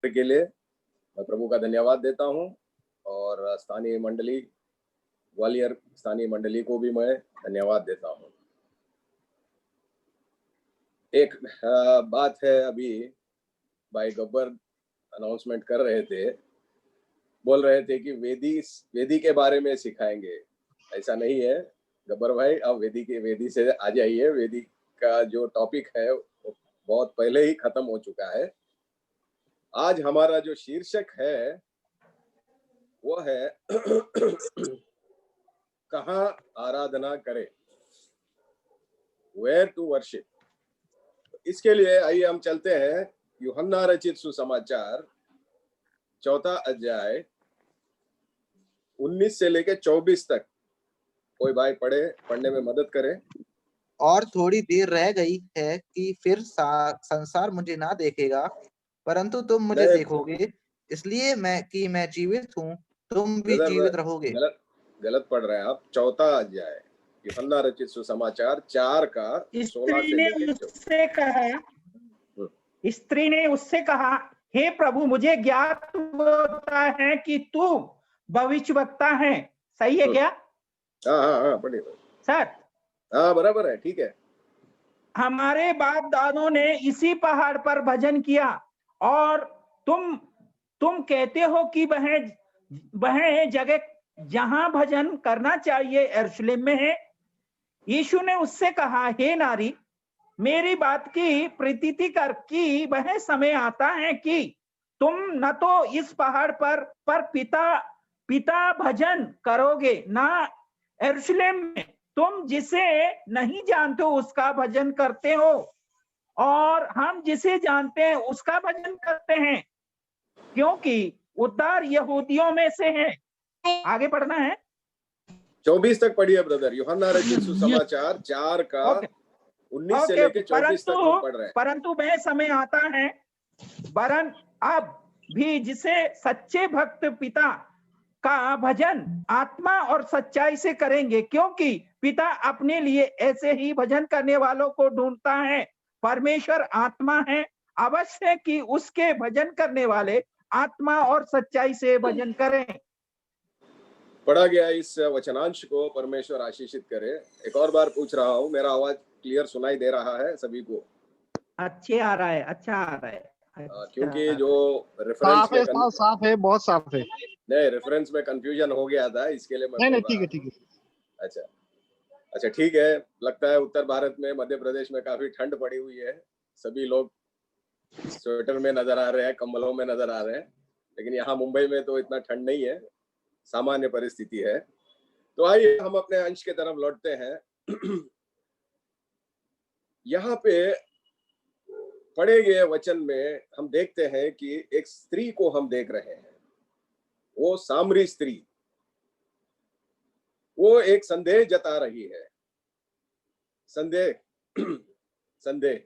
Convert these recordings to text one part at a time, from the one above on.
के लिए मैं प्रभु का धन्यवाद देता हूं और स्थानीय मंडली ग्वालियर स्थानीय मंडली को भी मैं धन्यवाद देता हूं। एक बात है, अभी भाई गब्बर अनाउंसमेंट कर रहे थे, बोल रहे थे कि वेदी के बारे में सिखाएंगे। ऐसा नहीं है गब्बर भाई, आप वेदी से आ जाइए। वेदी का जो टॉपिक है वो बहुत पहले ही खत्म हो चुका है। आज हमारा जो शीर्षक है वो है कहाँ आराधना करें, वेयर टू वर्शिप। इसके लिए आइए हम चलते हैं यूहन्ना रचित सुसमाचार 4 अध्याय 19 से लेकर 24 तक। कोई भाई पढ़ने में मदद करे। और थोड़ी देर रह गई है कि फिर संसार मुझे ना देखेगा, परंतु तुम मुझे देखोगे, इसलिए मैं जीवित हूँ, तुम भी जीवित रहोगे। गलत पढ़ रहे हैं आप। 4 अध्याय यूहन्ना रचित सुसमाचार 4 का 16 से लेकर। स्त्री ने उससे कहा, हे प्रभु, मुझे ज्ञात होता है कि तू भविष्यवक्ता है। सही है क्या? हाँ पढ़िए सर। हाँ बराबर है, ठीक है। हमारे बाप दादों ने इसी पहाड़ पर भजन किया और तुम कहते हो कि वह जगह जहां भजन करना चाहिए यरूशलेम में है। यीशु ने उससे कहा, हे नारी, मेरी बात की प्रतीति कर कि वह समय आता है कि तुम न तो इस पहाड़ पर पिता भजन करोगे, ना यरूशलेम में तुम जिसे नहीं जानते उसका भजन करते हो, और हम जिसे जानते हैं उसका भजन करते हैं, क्योंकि उद्धार यहूदियों में से है। आगे पढ़ना है। 24 तक पढ़िए ब्रदर। यूहन्ना रचित सुसमाचार 4 का 19 से लेकर 24 तक हम पढ़ रहे हैं। परंतु वह समय आता है, वरन अब भी, जिसे सच्चे भक्त पिता का भजन आत्मा और सच्चाई से करेंगे, क्योंकि पिता अपने लिए ऐसे ही भजन करने वालों को ढूंढता है। परमेश्वर आत्मा है, अवश्य कि उसके भजन करने वाले आत्मा और सच्चाई से भजन करें। पढ़ा गया इस वचनांश को परमेश्वर आशीषित करे। एक और बार पूछ रहा हूँ, मेरा आवाज क्लियर सुनाई दे रहा है सभी को? अच्छे आ रहा है, अच्छा आ रहा है। क्योंकि जो रेफरेंस में साफ है, बहुत साफ है। नहीं, रेफरेंस में कंफ्यूजन हो गया था, इसके लिए मैं नहीं ठीक है। अच्छा ठीक है। लगता है उत्तर भारत में, मध्य प्रदेश में काफी ठंड पड़ी हुई है। सभी लोग स्वेटर में नजर आ रहे हैं, कंबलों में नजर आ रहे हैं, लेकिन यहाँ मुंबई में तो इतना ठंड नहीं है, सामान्य परिस्थिति है। तो आइए हम अपने अंश के तरफ लौटते हैं। यहाँ पे पढ़े गए वचन में हम देखते हैं कि एक स्त्री को हम देख रहे हैं। वो सामरी स्त्री, वो एक संदेह जता रही है। संदेह,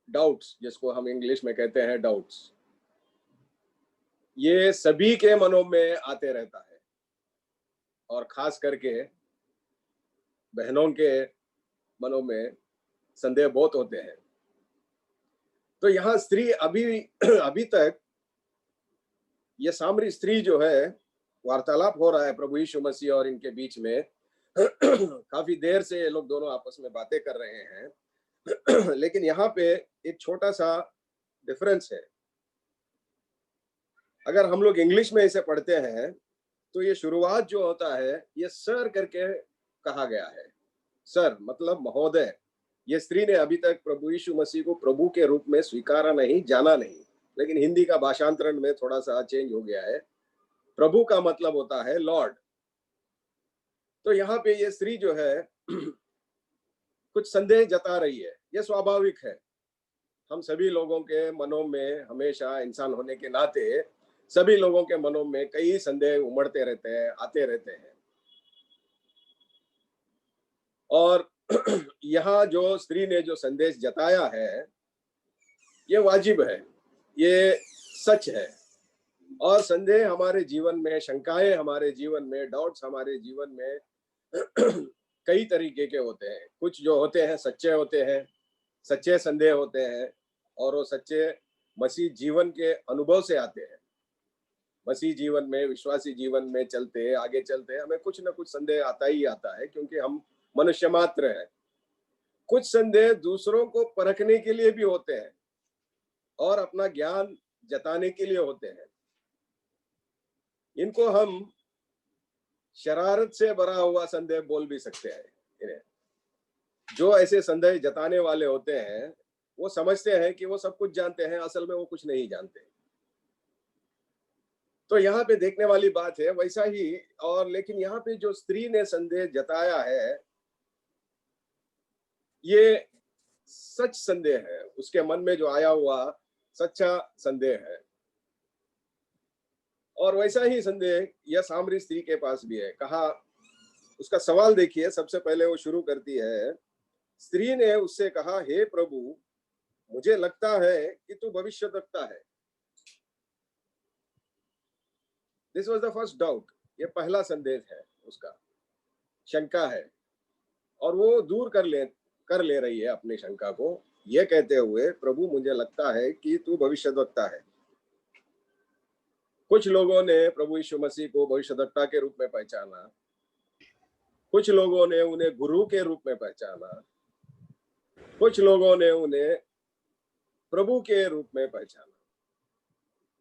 डाउट्स, जिसको हम इंग्लिश में कहते हैं डाउट्स, ये सभी के मनों में आते रहता है, और खास करके बहनों के मनों में संदेह बहुत होते हैं। तो यहाँ स्त्री अभी तक ये सामरी स्त्री जो है, वार्तालाप हो रहा है प्रभु यीशु मसीह और इनके बीच में। काफी देर से ये लोग दोनों आपस में बातें कर रहे हैं। लेकिन यहाँ पे एक छोटा सा डिफरेंस है। अगर हम लोग इंग्लिश में इसे पढ़ते हैं तो ये शुरुआत जो होता है, ये सर करके कहा गया है। सर मतलब महोदय। ये स्त्री ने अभी तक प्रभु यीशु मसीह को प्रभु के रूप में स्वीकारा नहीं, जाना नहीं, लेकिन हिंदी का भाषांतरण में थोड़ा सा चेंज हो गया है। प्रभु का मतलब होता है लॉर्ड। तो यहाँ पे ये स्त्री जो है कुछ संदेह जता रही है। ये स्वाभाविक है। हम सभी लोगों के मनों में, हमेशा इंसान होने के नाते सभी लोगों के मनों में कई संदेह उमड़ते रहते हैं, आते रहते हैं। और यहाँ जो स्त्री ने जो संदेश जताया है, ये वाजिब है, ये सच है। और संदेह हमारे जीवन में, शंकाएं हमारे जीवन में, डाउट्स हमारे जीवन में कई तरीके के होते हैं। कुछ जो होते हैं सच्चे होते हैं, सच्चे संदेह होते हैं, और वो सच्चे मसीह जीवन के अनुभव से आते हैं। मसीह जीवन में, विश्वासी जीवन में चलते आगे चलते हमें कुछ ना कुछ संदेह आता ही आता है, क्योंकि हम मनुष्य मात्र हैं। कुछ संदेह दूसरों को परखने के लिए भी होते हैं और अपना ज्ञान जताने के लिए होते हैं। इनको हम शरारत से भरा हुआ संदेह बोल भी सकते हैं इन्हें। जो ऐसे संदेह जताने वाले होते हैं वो समझते हैं कि वो सब कुछ जानते हैं, असल में वो कुछ नहीं जानते। तो यहाँ पे देखने वाली बात है वैसा ही। और लेकिन यहाँ पे जो स्त्री ने संदेह जताया है ये सच संदेह है, उसके मन में जो आया हुआ सच्चा संदेह है। और वैसा ही संदेह यह सामरी स्त्री के पास भी है। कहा, उसका सवाल देखिए, सबसे पहले वो शुरू करती है, स्त्री ने उससे कहा, हे प्रभु, मुझे लगता है कि तू भविष्यद्वक्ता है। This was the first doubt. ये पहला संदेह है, उसका शंका है, और वो दूर कर ले रही है अपनी शंका को, ये कहते हुए, प्रभु मुझे लगता है कि तू भविष्यद्वक्ता है। कुछ लोगों ने प्रभु यीशु मसीह को भविष्यद्वक्ता के रूप में पहचाना, कुछ लोगों ने उन्हें गुरु के रूप में पहचाना, कुछ लोगों ने उन्हें प्रभु के रूप में पहचाना।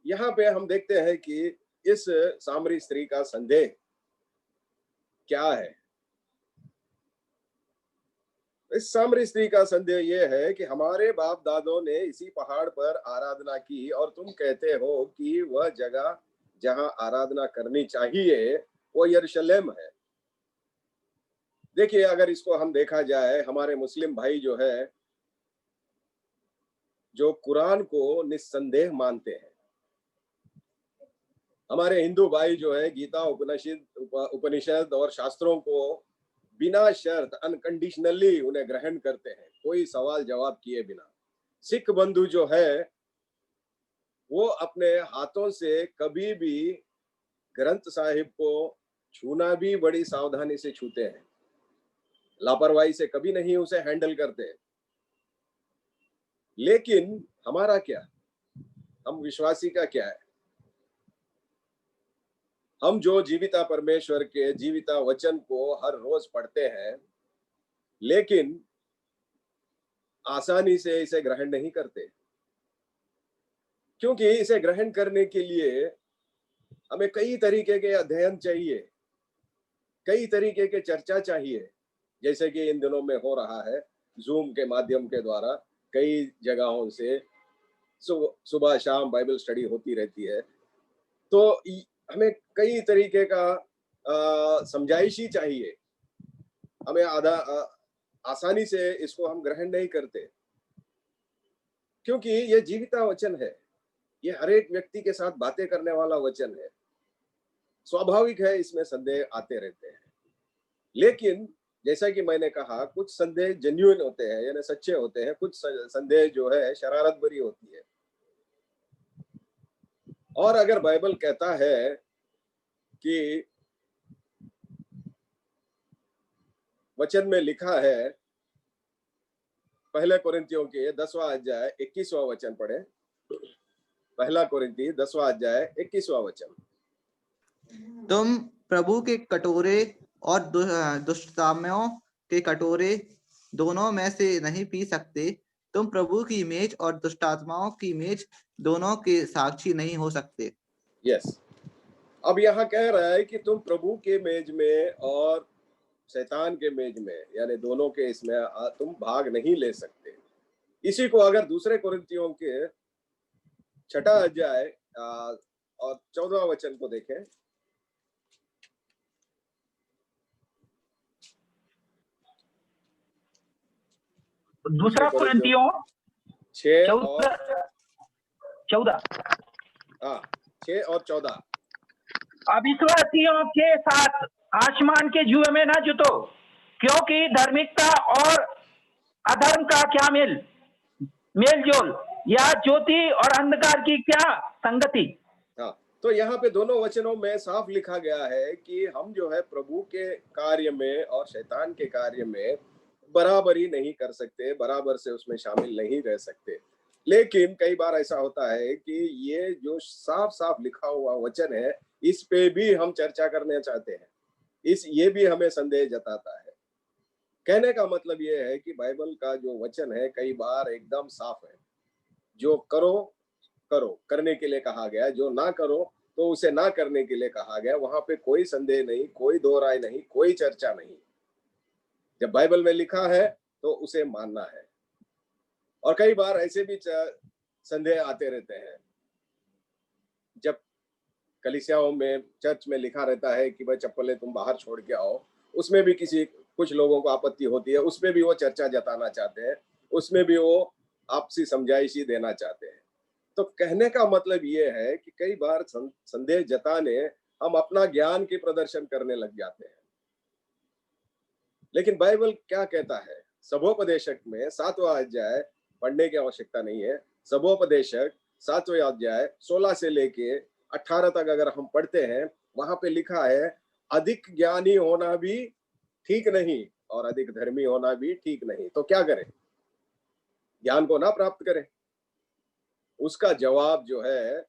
यहाँ पे हम देखते हैं कि इस सामरी स्त्री का संदेह क्या है। इस सामरी स्त्री का संदेह यह है कि हमारे बाप दादों ने इसी पहाड़ पर आराधना की और तुम कहते हो कि वह जगह जहां आराधना करनी चाहिए वो यरूशलेम है। देखिए, अगर इसको हम देखा जाए, हमारे मुस्लिम भाई जो है, जो कुरान को निस्संदेह मानते हैं, हमारे हिंदू भाई जो है गीता, उपनिषद और शास्त्रों को बिना शर्त अनकंडीशनली उन्हें ग्रहण करते हैं, कोई सवाल जवाब किए बिना। सिख बंधु जो है वो अपने हाथों से कभी भी ग्रंथ साहिब को छूना भी बड़ी सावधानी से छूते हैं, लापरवाही से कभी नहीं उसे हैंडल करते। लेकिन हमारा क्या, हम विश्वासी का क्या है? हम जो जीविता परमेश्वर के जीविता वचन को हर रोज पढ़ते हैं, लेकिन आसानी से इसे ग्रहण नहीं करते, क्योंकि इसे ग्रहण करने के लिए हमें कई तरीके के अध्ययन चाहिए, कई तरीके के चर्चा चाहिए, जैसे कि इन दिनों में हो रहा है जूम के माध्यम के द्वारा कई जगहों से सुबह शाम बाइबल स्टडी होती रहती है। तो हमें कई तरीके का समझाइश ही चाहिए, हमें आसानी से इसको हम ग्रहण नहीं करते, क्योंकि ये जीविता वचन है, ये हर एक व्यक्ति के साथ बातें करने वाला वचन है। स्वाभाविक है इसमें संदेह आते रहते हैं, लेकिन जैसा कि मैंने कहा, कुछ संदेह जेन्युइन होते हैं, यानी सच्चे होते हैं, कुछ संदेह जो है शरारत भरी होती है। और अगर बाइबल कहता है कि वचन में लिखा है, पहले कोरिन्थियों के 10वां अध्याय 21वां वचन पढ़े। पहला कोरिन्थी 10वां अध्याय 21वां वचन, तुम प्रभु के कटोरे और दुष्टामियों के कटोरे दोनों में से नहीं पी सकते। तुम प्रभु की मेज और दुष्टात्माओं की मेज दोनों के साक्षी नहीं हो सकते। यस। अब यहाँ कह रहा है कि तुम प्रभु के मेज में और शैतान के मेज में, यानी दोनों के इसमें तुम भाग नहीं ले सकते। इसी को अगर दूसरे कोरिन्थियों के 6वां अध्याय और 14वां वचन को देखें, दूसरा कोरिन्थियों 6 और 14, हाँ 6 और 14, अविश्वासियों के साथ आसमान के जुए में न जुटो, क्योंकि धार्मिकता और अधर्म का क्या मेलजोल, या ज्योति और अंधकार की क्या संगति। हाँ, तो यहाँ पे दोनों वचनों में साफ लिखा गया है कि हम जो है प्रभु के कार्य में और शैतान के कार्य में बराबरी नहीं कर सकते, बराबर से उसमें शामिल नहीं रह सकते। लेकिन कई बार ऐसा होता है कि ये जो साफ साफ लिखा हुआ वचन है, इस पे भी हम चर्चा करना चाहते हैं, ये भी हमें संदेह जताता है। कहने का मतलब ये है कि बाइबल का जो वचन है कई बार एकदम साफ है। जो करो करो, करने के लिए कहा गया, जो ना करो तो उसे ना करने के लिए कहा गया। वहां पे कोई संदेह नहीं, कोई दो राय नहीं, कोई चर्चा नहीं। जब बाइबल में लिखा है तो उसे मानना है। और कई बार ऐसे भी संदेह आते रहते हैं। जब कलीसियाओं में, चर्च में लिखा रहता है कि भाई चप्पलें तुम बाहर छोड़ के आओ, उसमें भी कुछ लोगों को आपत्ति होती है, उसमें भी वो चर्चा जताना चाहते हैं, उसमें भी वो आपसी समझाइशी देना चाहते हैं। तो कहने का मतलब ये है कि कई बार संदेह जताने हम अपना ज्ञान की प्रदर्शन करने लग जाते हैं। लेकिन बाइबल क्या कहता है? सबोपदेशक में 7वां अध्याय, पढ़ने की आवश्यकता नहीं है, सबोपदेशक 7वें अध्याय 16 से लेके 18 तक अगर हम पढ़ते हैं, वहां पे लिखा है अधिक ज्ञानी होना भी ठीक नहीं और अधिक धर्मी होना भी ठीक नहीं। तो क्या करें? ज्ञान को ना प्राप्त करें? उसका जवाब जो है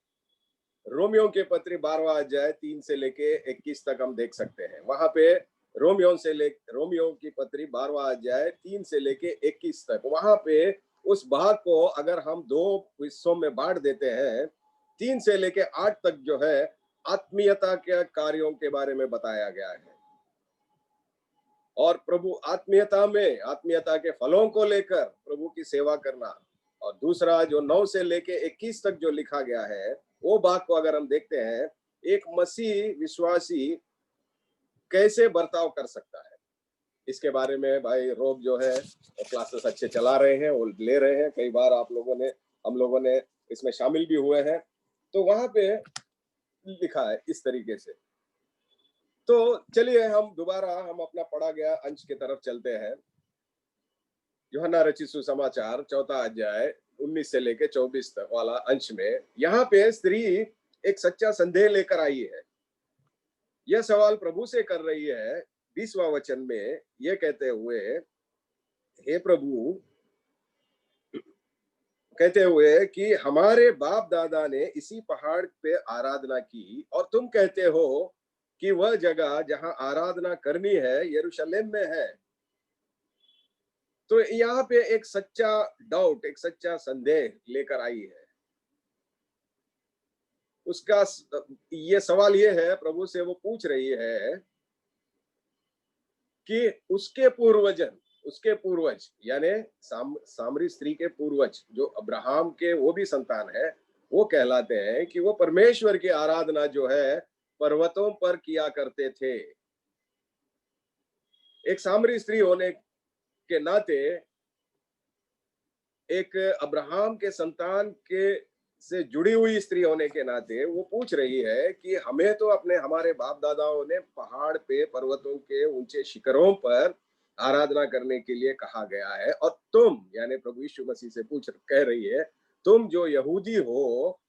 रोमियो के पत्री 12वां अध्याय 3 से लेके 21 तक हम देख सकते हैं। वहां पे रोमियो की पत्री 12वां अध्याय 3 से लेके 21 तक, वहां पे उस भाग को अगर हम 2 हिस्सों में बांट देते हैं, 3 से लेके 8 तक जो है आत्मीयता के कार्यों के बारे में बताया गया है। और प्रभु आत्मीयता के फलों को लेकर प्रभु की सेवा करना। और दूसरा जो 9 से लेके 21 तक जो लिखा गया है, वो बात को अगर हम देखते हैं, एक मसीह विश्वासी कैसे बर्ताव कर सकता है, इसके बारे में भाई रोब जो है क्लासेस अच्छे चला रहे हैं, वो ले रहे हैं। कई बार हम लोगों ने इसमें शामिल भी हुए हैं। तो वहां पे लिखा है इस तरीके से। तो चलिए हम अपना पढ़ा गया अंश की तरफ चलते हैं। यूहन्ना रचित सुसमाचार 4वां अध्याय 19 से लेके 24 तक वाला अंश में, यहाँ पे स्त्री एक सच्चा संदेह लेकर आई है। यह सवाल प्रभु से कर रही है 20वां वचन में, यह कहते हुए, हे प्रभु, कहते हुए कि हमारे बाप दादा ने इसी पहाड़ पे आराधना की और तुम कहते हो कि वह जगह जहां आराधना करनी है यरूशलेम में है। तो यहाँ पे एक सच्चा डाउट, एक सच्चा संदेह लेकर आई है। उसका ये सवाल ये है, प्रभु से वो पूछ रही है कि उसके पूर्वज यानी सामरी स्त्री के पूर्वज जो अब्राहम के वो भी संतान है, वो कहलाते हैं कि वो परमेश्वर की आराधना जो है पर्वतों पर किया करते थे। एक सामरी स्त्री होने के नाते, एक अब्राहम के संतान के से जुड़ी हुई स्त्री होने के नाते वो पूछ रही है कि हमें तो हमारे बाप दादाओं ने पहाड़ पे, पर्वतों के ऊंचे शिखरों पर आराधना करने के लिए कहा गया है, और तुम यानी प्रभु यीशु मसीह से कह रही है, तुम जो यहूदी हो,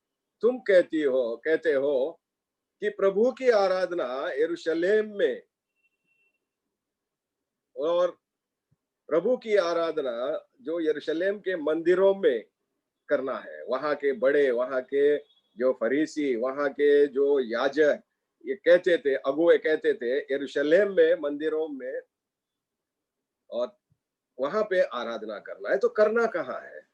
तुम कहते हो कि प्रभु की आराधना यरूशलेम में, और प्रभु की आराधना जो यरूशलेम के मंदिरों में करना है। वहां के बड़े, वहां के जो फरीसी, वहां के जो याजक, ये कहते थे, अगुए कहते थे यरूशलेम में मंदिरों में और वहां पे आराधना करना है। तो करना कहाँ है?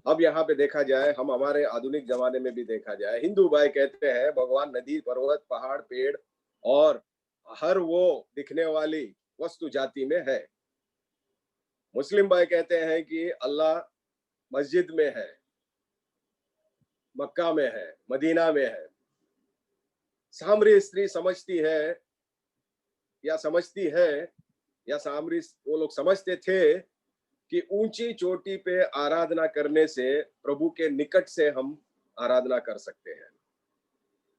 अब यहाँ पे देखा जाए, हम हमारे आधुनिक जमाने में भी देखा जाए, हिंदू भाई कहते हैं भगवान नदी, पर्वत, पहाड़, पेड़ और हर वो दिखने वाली वस्तु जाति में है। मुस्लिम भाई कहते हैं कि अल्लाह मस्जिद में है, मक्का में है, मदीना में है। सामरी स्त्री समझती है या सामरी वो लोग समझते थे कि ऊंची चोटी पे आराधना करने से प्रभु के निकट से हम आराधना कर सकते हैं।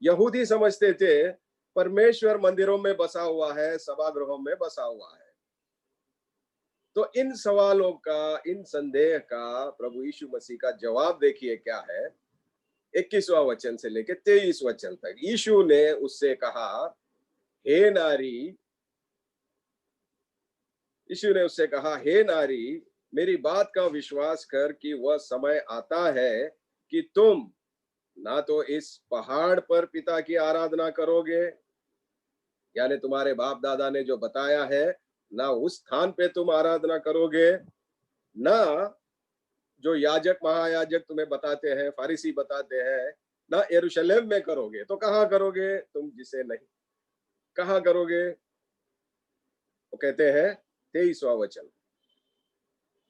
यहूदी समझते थे परमेश्वर मंदिरों में बसा हुआ है, सभागृहों में बसा हुआ है। तो इन सवालों का, इन संदेह का प्रभु यीशु मसीह का जवाब देखिए क्या है। 21वां वचन से लेकर 23 वचन तक यीशु ने उससे कहा, हे नारी, मेरी बात का विश्वास कर कि वह समय आता है कि तुम ना तो इस पहाड़ पर पिता की आराधना करोगे, यानी तुम्हारे बाप दादा ने जो बताया है, ना उस स्थान पे तुम आराधना करोगे, ना जो याजक महायाजक तुम्हें बताते हैं, फारिसी बताते हैं, ना यरूशलेम में करोगे। तो कहाँ करोगे तुम जिसे नहीं, कहाँ करोगे? वो कहते हैं 23वां वचन,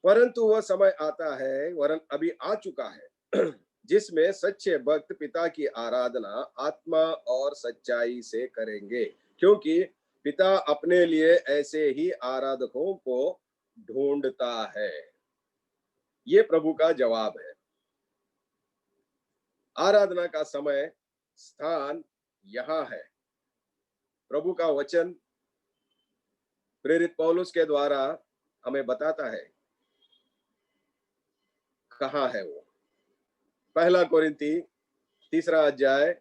परंतु वह समय आता है, वरन अभी आ चुका है, जिसमें सच्चे भक्त पिता की आराधना आत्मा और सच्चाई से करेंगे, क्योंकि पिता अपने लिए ऐसे ही आराधकों को ढूंढता है। ये प्रभु का जवाब है। आराधना का समय, स्थान यहां है। प्रभु का वचन प्रेरित पौलुस के द्वारा हमें बताता है कहाँ है वो। पहला कोरिन्थी 3 अध्याय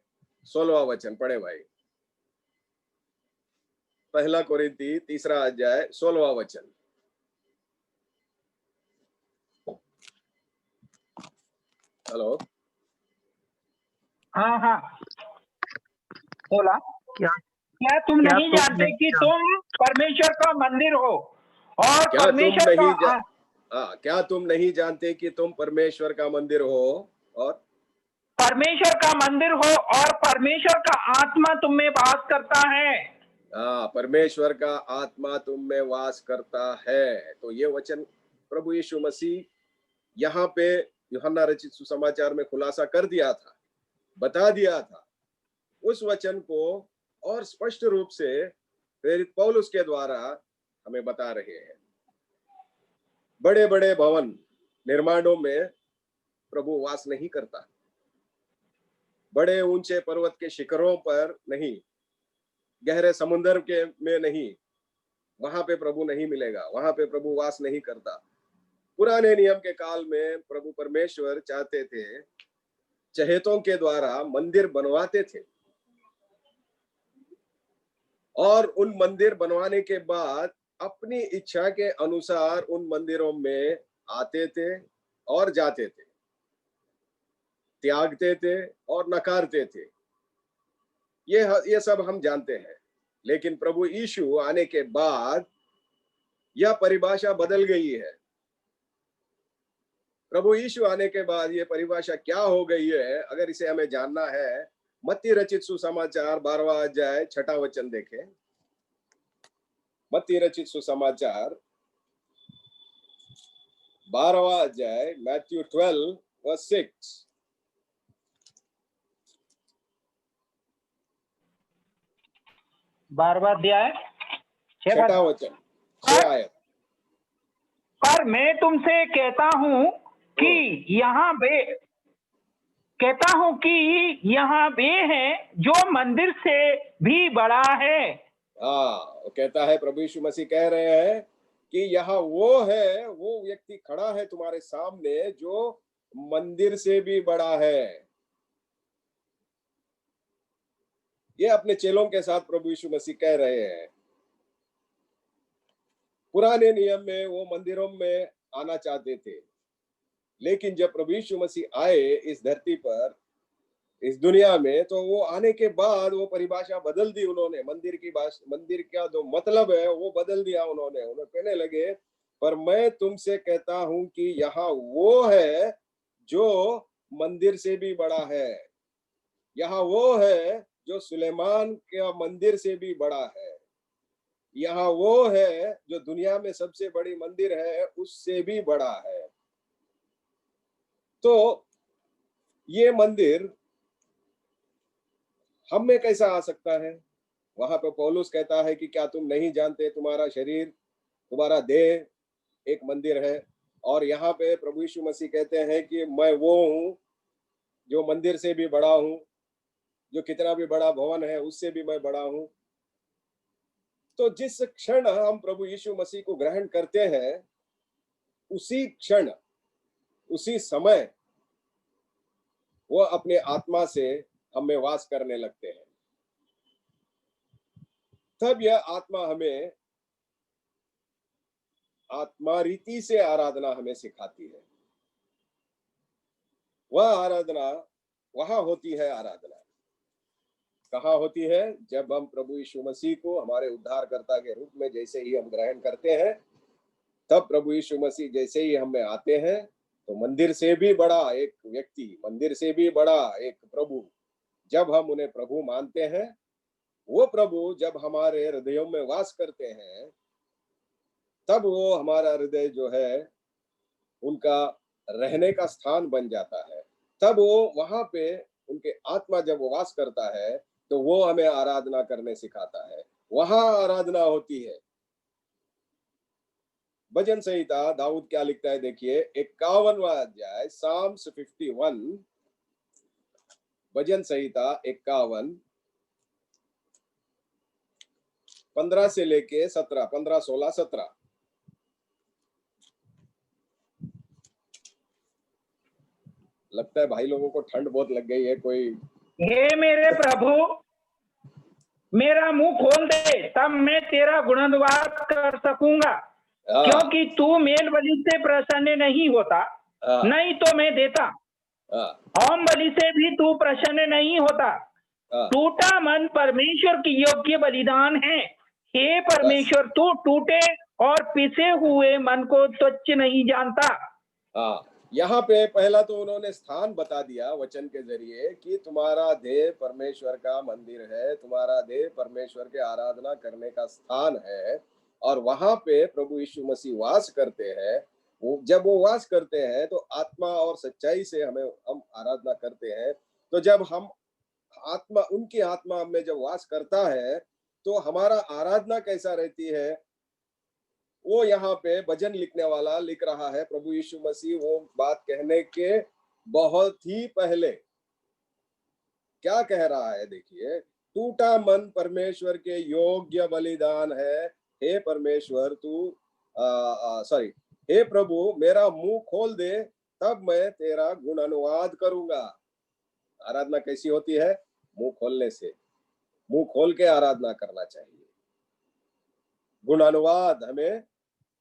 16वां वचन पढ़े भाई। पहला कोरिन्थी 3 अध्याय 16वां वचन। हेलो, हाँ हाँ, बोला। क्या क्या तुम क्या नहीं तुम जानते नहीं कि जानते तुम परमेश्वर का मंदिर हो और क्या तुम परमेश्वर नहीं का क्या तुम नहीं जानते कि तुम परमेश्वर का मंदिर हो और परमेश्वर का मंदिर हो और परमेश्वर का आत्मा तुम में वास करता है। परमेश्वर का आत्मा तुम में वास करता है। तो ये वचन प्रभु यीशु मसीह यहाँ पे यूहन्ना रचित सुसमाचार में खुलासा कर दिया था, बता दिया था। उस वचन को और स्पष्ट रूप से प्रेरित पौलुस के द्वारा हमें बता रहे हैं। बड़े बड़े भवन निर्माणों में प्रभु वास नहीं करता, बड़े ऊंचे पर्वत के शिखरों पर नहीं, गहरे समुद्र के में नहीं, वहां पे प्रभु नहीं मिलेगा, वहां पे प्रभु वास नहीं करता। पुराने नियम के काल में प्रभु परमेश्वर चाहते थे, चहेतों के द्वारा मंदिर बनवाते थे, और उन मंदिर बनवाने के बाद अपनी इच्छा के अनुसार उन मंदिरों में आते थे और जाते थे, त्यागते थे और नकारते थे। ये सब हम जानते हैं। लेकिन प्रभु यीशु आने के बाद यह परिभाषा बदल गई है। प्रभु यीशु आने के बाद ये परिभाषा क्या हो गई है, अगर इसे हमें जानना है, मत्ती रचित सुसमाचार 12वां अध्याय 6वां वचन देखें। मत्ती रचित सुसमाचार 12वां अध्याय, मैथ्यू 12:6। 12वां अध्याय 6वां वचन, 6 आयत। पर मैं तुमसे कहता हूं कि यहाँ वे हैं जो मंदिर से भी बड़ा है। वो कहता है, प्रभु यीशु मसीह कह रहे हैं कि यहाँ वो है, वो व्यक्ति खड़ा है तुम्हारे सामने जो मंदिर से भी बड़ा है। ये अपने चेलों के साथ प्रभु यीशु मसीह कह रहे हैं। पुराने नियम में वो मंदिरों में आना चाहते थे, लेकिन जब प्रभु यीशु मसीह आए इस धरती पर, इस दुनिया में, तो वो आने के बाद वो परिभाषा बदल दी उन्होंने। मंदिर का जो मतलब है वो बदल दिया उन्होंने। कहने लगे, पर मैं तुमसे कहता हूं कि यहाँ वो है जो मंदिर से भी बड़ा है। यहाँ वो है जो सुलेमान के मंदिर से भी बड़ा है। यहाँ वो है जो दुनिया में सबसे बड़ी मंदिर है, उससे भी बड़ा है। तो ये मंदिर हम में कैसा आ सकता है? वहां पे पौलुस कहता है कि क्या तुम नहीं जानते तुम्हारा शरीर, तुम्हारा देह एक मंदिर है। और यहाँ पे प्रभु यीशु मसीह कहते हैं कि मैं वो हूं जो मंदिर से भी बड़ा हूं, जो कितना भी बड़ा भवन है उससे भी मैं बड़ा हूं। तो जिस क्षण हम प्रभु यीशु मसीह को ग्रहण करते हैं, उसी क्षण, उसी समय वो अपने आत्मा से हमें वास करने लगते हैं। तब यह आत्मा हमें आत्मा रीति से आराधना हमें सिखाती है। वह आराधना वहां होती है। आराधना कहाँ होती है? जब हम प्रभु यीशु मसीह को हमारे उद्धारकर्ता के रूप में जैसे ही हम ग्रहण करते हैं, तब प्रभु यीशु मसीह जैसे ही हमें आते हैं, तो मंदिर से भी बड़ा एक व्यक्ति, मंदिर से भी बड़ा एक प्रभु, जब हम उन्हें प्रभु मानते हैं, वो प्रभु जब हमारे हृदयों में वास करते हैं, तब वो हमारा हृदय जो है उनका रहने का स्थान बन जाता है। तब वो वहां पे उनके आत्मा जब वो वास करता है, तो वो हमें आराधना करने सिखाता है। वहां आराधना होती है। भजन संहिता दाऊद क्या लिखता है देखिए, 51वां अध्याय, साम्स 51, भजन संहिता 51, 15 से लेके 17, 15, 16, 17। लगता है भाई लोगों को ठंड बहुत लग गई है। कोई हे मेरे प्रभु, मेरा मुंह खोल दे, तब मैं तेरा गुणानुवाद कर सकूंगा, क्योंकि तू मेल बलि से प्रसन्न नहीं होता, नहीं तो मैं देता। होम बलि से भी तू प्रसन्न नहीं होता। टूटा मन परमेश्वर की योग्य बलिदान है। हे परमेश्वर, तू टूटे और पिसे हुए मन को तुच्छ नहीं जानता। यहाँ पे पहला तो उन्होंने स्थान बता दिया वचन के जरिए कि तुम्हारा देह परमेश्वर का मंदिर है, तुम्हारा देह परमेश्वर के आराधना करने का स्थान है, और वहां पे प्रभु यीशु मसीह वास करते हैं। वो जब वो वास करते हैं तो आत्मा और सच्चाई से हम आराधना करते हैं। तो जब हम आत्मा, उनकी आत्मा में जब वास करता है, तो हमारा आराधना कैसा रहती है, वो यहाँ पे भजन लिखने वाला लिख रहा है। प्रभु यीशु मसीह वो बात कहने के बहुत ही पहले क्या कह रहा है देखिए, टूटा मन परमेश्वर के योग्य बलिदान है। हे परमेश्वर तू सॉरी हे प्रभु, मेरा मुंह खोल दे, तब मैं तेरा गुण अनुवाद करूंगा। आराधना कैसी होती है? मुंह खोलने से, मुंह खोल के आराधना करना चाहिए। गुण अनुवाद हमें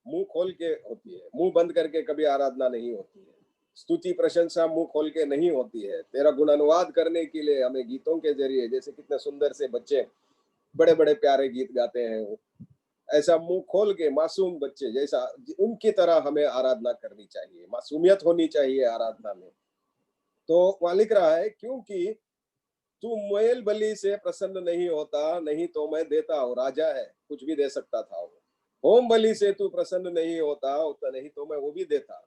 मुंह खोल के होती है, मुंह बंद करके कभी आराधना नहीं होती है। स्तुति प्रशंसा मुंह खोल के नहीं होती है। तेरा गुण अनुवाद करने के लिए हमें गीतों के जरिए, जैसे कितने सुंदर से बच्चे बड़े बड़े प्यारे गीत गाते हैं, ऐसा मुंह खोल के मासूम बच्चे जैसा उनकी तरह हमें आराधना करनी चाहिए। मासूमियत होनी चाहिए आराधना में। तो वहां लिख रहा है, क्योंकि तू मेल बलि से प्रसन्न नहीं होता, नहीं तो मैं देता हूँ। राजा है, कुछ भी दे सकता था वो। होम बलि से तू प्रसन्न नहीं होता, नहीं तो मैं वो भी देता।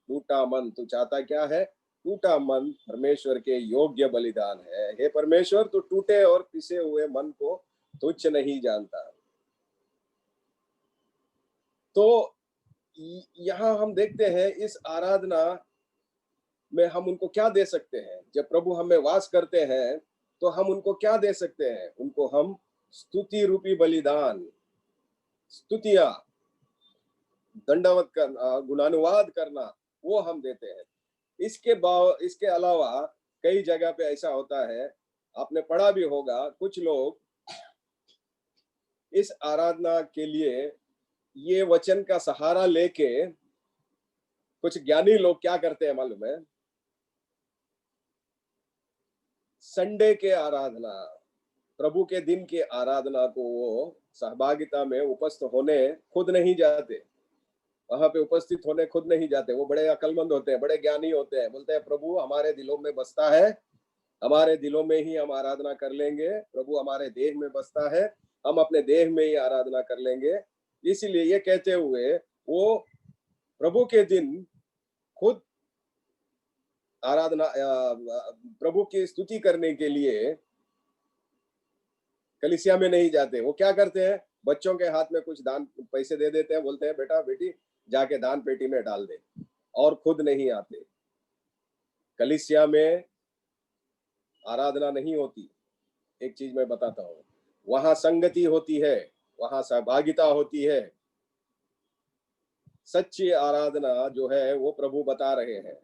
टूटा मन, तू चाहता क्या है? टूटा मन परमेश्वर के योग्य बलिदान है। हे परमेश्वर, तू टूटे और पिसे हुए मन को तुच्छ नहीं जानता। तो यहाँ हम देखते हैं इस आराधना में हम उनको क्या दे सकते हैं। जब प्रभु हमें वास करते हैं तो हम उनको क्या दे सकते हैं? उनको हम स्तुति रूपी बलिदान, स्तुतियां, दंडवत करना, गुणानुवाद करना, वो हम देते हैं। इसके अलावा कई जगह पे ऐसा होता है, आपने पढ़ा भी होगा, कुछ लोग इस आराधना के लिए ये वचन का सहारा लेके, कुछ ज्ञानी लोग क्या करते हैं मालूम है? संडे के आराधना, प्रभु के दिन की आराधना को वो सहभागिता में उपस्थित होने खुद नहीं जाते, वहां पे उपस्थित होने खुद नहीं जाते। वो बड़े अकलमंद होते हैं, बड़े ज्ञानी होते हैं, बोलते हैं प्रभु हमारे दिलों में बसता है, हमारे दिलों में ही हम आराधना कर लेंगे। प्रभु हमारे देह में बसता है, हम अपने देह में ही आराधना कर लेंगे। इसीलिए ये कहते हुए वो प्रभु के दिन खुद आराधना, प्रभु की स्तुति करने के लिए कलीसिया में नहीं जाते। वो क्या करते हैं? बच्चों के हाथ में कुछ दान पैसे दे देते हैं, बोलते हैं बेटा बेटी जाके दान पेटी में डाल दे, और खुद नहीं आते। कलीसिया में आराधना नहीं होती। एक चीज मैं बताता हूँ, वहां संगति होती है, वहां सहभागिता होती है। सच्ची आराधना जो है वो प्रभु बता रहे हैं।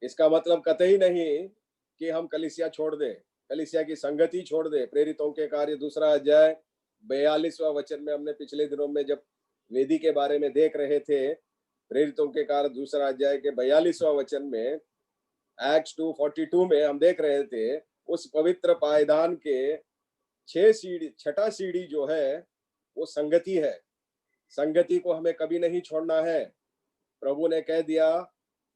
इसका मतलब कतई नहीं कि हम कलीसिया छोड़ दें, कलीसिया की संगति छोड़ दे। प्रेरितों के कार्य 2 अध्याय 42वां वचन में हमने पिछले दिनों में जब वेदी के बारे में देख रहे थे, प्रेरितों के कार्य 2 अध्याय के 42वां वचन में, एक्ट्स 2:42 में हम देख रहे थे, उस पवित्र पायदान के 6 सीढ़ी जो है वो संगति है। संगति को हमें कभी नहीं छोड़ना है। प्रभु ने कह दिया,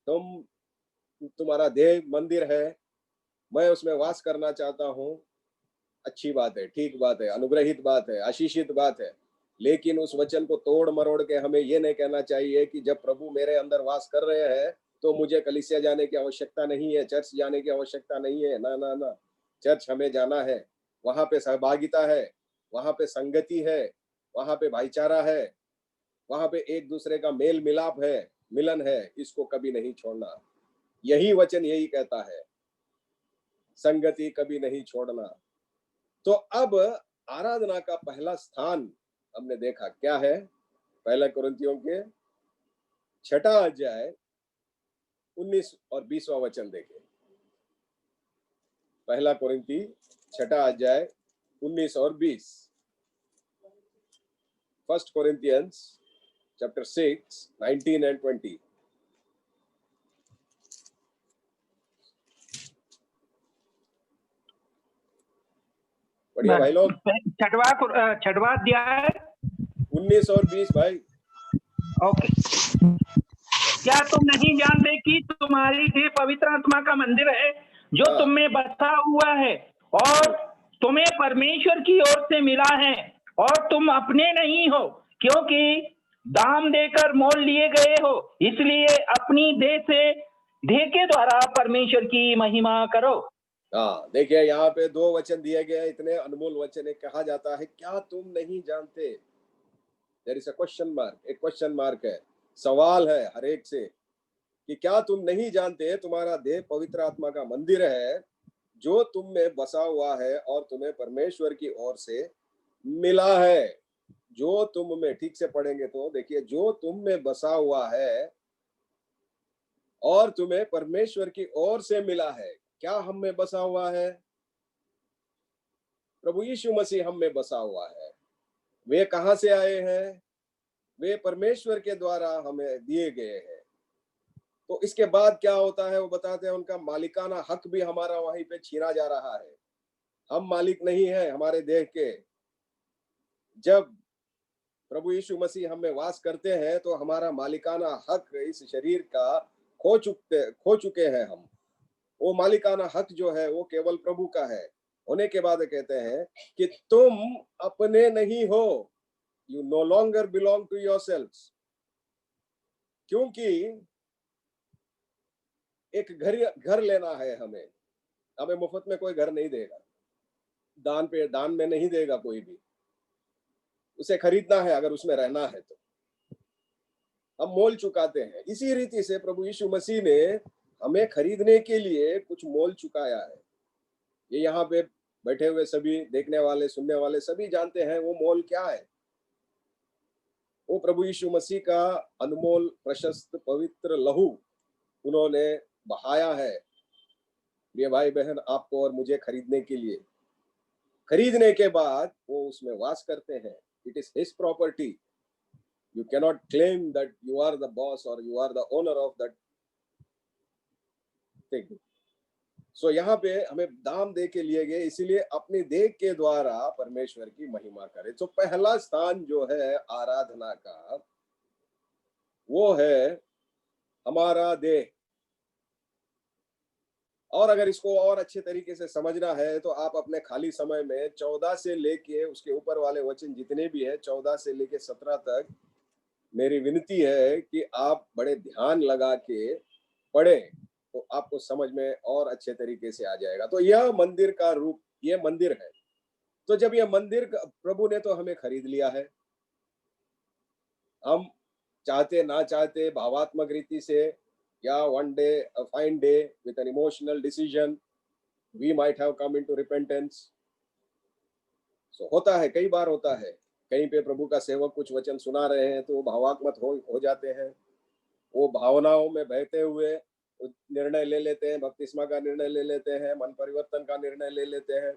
तुम्हारा देह मंदिर है, मैं उसमें वास करना चाहता हूँ। अच्छी बात है, ठीक बात है, अनुग्रहित बात है, आशीषित बात है, लेकिन उस वचन को तोड़ मरोड़ के हमें ये नहीं कहना चाहिए कि जब प्रभु मेरे अंदर वास कर रहे हैं तो मुझे कलीसिया जाने की आवश्यकता नहीं है, चर्च जाने की आवश्यकता नहीं है। ना ना ना, चर्च हमें जाना है, वहां पे सहभागिता है, वहां पे संगति है, वहां पे भाईचारा है, वहां पे एक दूसरे का मेल मिलाप है, मिलन है, इसको कभी नहीं छोड़ना। यही वचन यही कहता है, संगति कभी नहीं छोड़ना। तो अब आराधना का पहला स्थान हमने देखा क्या है। पहला कुरिन्थियों के 6 अध्याय 19 और 20वां वचन देखें। पहला कुरिन्थी 6 अध्याय 19 और 20। First Corinthians chapter 6 19 and 20। बढ़िया भाई लोग। छठवां अध्याय 19 और 20 भाई। ओके। क्या तुम नहीं जानते कि तुम्हारी देह पवित्र आत्मा का मंदिर है जो तुम में बसा हुआ है और तुम्हें परमेश्वर की ओर से मिला है, और तुम अपने नहीं हो क्योंकि दाम देकर मोल लिए गए हो, इसलिए अपनी देह के द्वारा परमेश्वर की महिमा करो। हाँ, देखिए यहाँ पे 2 वचन दिए गए, इतने अनमोल वचन है। कहा जाता है क्या तुम नहीं जानते। There is a question mark, एक क्वेश्चन मार्क है, सवाल है हर एक से कि क्या तुम नहीं जानते तुम्हारा देह पवित्र आत्मा का मंदिर है जो तुम में बसा हुआ है और तुम्हें परमेश्वर की ओर से मिला है। जो तुम में, ठीक से पढ़ेंगे तो देखिए, जो तुम में बसा हुआ है और तुम्हें परमेश्वर की ओर से मिला है। क्या हम में बसा हुआ है? प्रभु यीशु मसीह हम में बसा हुआ है। वे कहां से आए हैं? वे परमेश्वर के द्वारा हमें दिए गए हैं। तो इसके बाद क्या होता है वो बताते हैं, उनका मालिकाना हक भी हमारा वहीं पे छीना जा रहा है। हम मालिक नहीं है हमारे देह के। जब प्रभु यीशु मसीह हम में वास करते हैं तो हमारा मालिकाना हक इस शरीर का खो चुके हैं हम। वो मालिकाना हक जो है वो केवल प्रभु का है। होने के बाद कहते हैं कि तुम अपने नहीं हो, you no longer belong to yourselves. क्योंकि एक घर लेना है हमें। हमें मुफ्त में कोई घर नहीं देगा, दान में नहीं देगा कोई भी। उसे खरीदना है अगर उसमें रहना है तो। हम मोल चुकाते हैं। इसी रीति से प्रभु यीशु मसीह ने हमें खरीदने के लिए कुछ मोल चुकाया है। ये यहाँ पे बैठे हुए सभी देखने वाले, सुनने वाले सभी जानते हैं वो मोल क्या है। वो प्रभु यीशु मसीह का अनमोल, प्रशस्त, पवित्र लहू उन्होंने बहाया है, प्रिय भाई बहन, आपको और मुझे खरीदने के लिए। खरीदने के बाद वो उसमें वास करते हैं। It is his property. You cannot claim that you are the boss और you are the owner of that thing. So यहाँ पे हमें दाम दे के लिए गए, इसीलिए अपनी देह के द्वारा परमेश्वर की महिमा करें। तो पहला स्थान जो है आराधना का वो है हमारा देह। और अगर इसको और अच्छे तरीके से समझना है तो आप अपने खाली समय में 14 से लेके उसके ऊपर वाले वचन जितने भी है, 14 से लेके 17 तक, मेरी विनती है कि आप बड़े ध्यान लगा के पढ़ें तो आपको समझ में और अच्छे तरीके से आ जाएगा। तो यह मंदिर का रूप, ये मंदिर है। तो जब यह मंदिर प्रभु ने तो हमें खरीद लिया है, हम चाहते ना चाहते भावात्मक रीति से या one day, a fine day with an emotional decision, we might have come into repentance. So होता है, कई बार होता है, कहीं पे प्रभु का सेवक कुछ वचन सुना रहे हैं तो वो भावात्मक हो जाते हैं। वो भावनाओं में बहते हुए निर्णय ले लेते हैं, बपतिस्मा का निर्णय ले लेते हैं, मन परिवर्तन का निर्णय ले लेते हैं।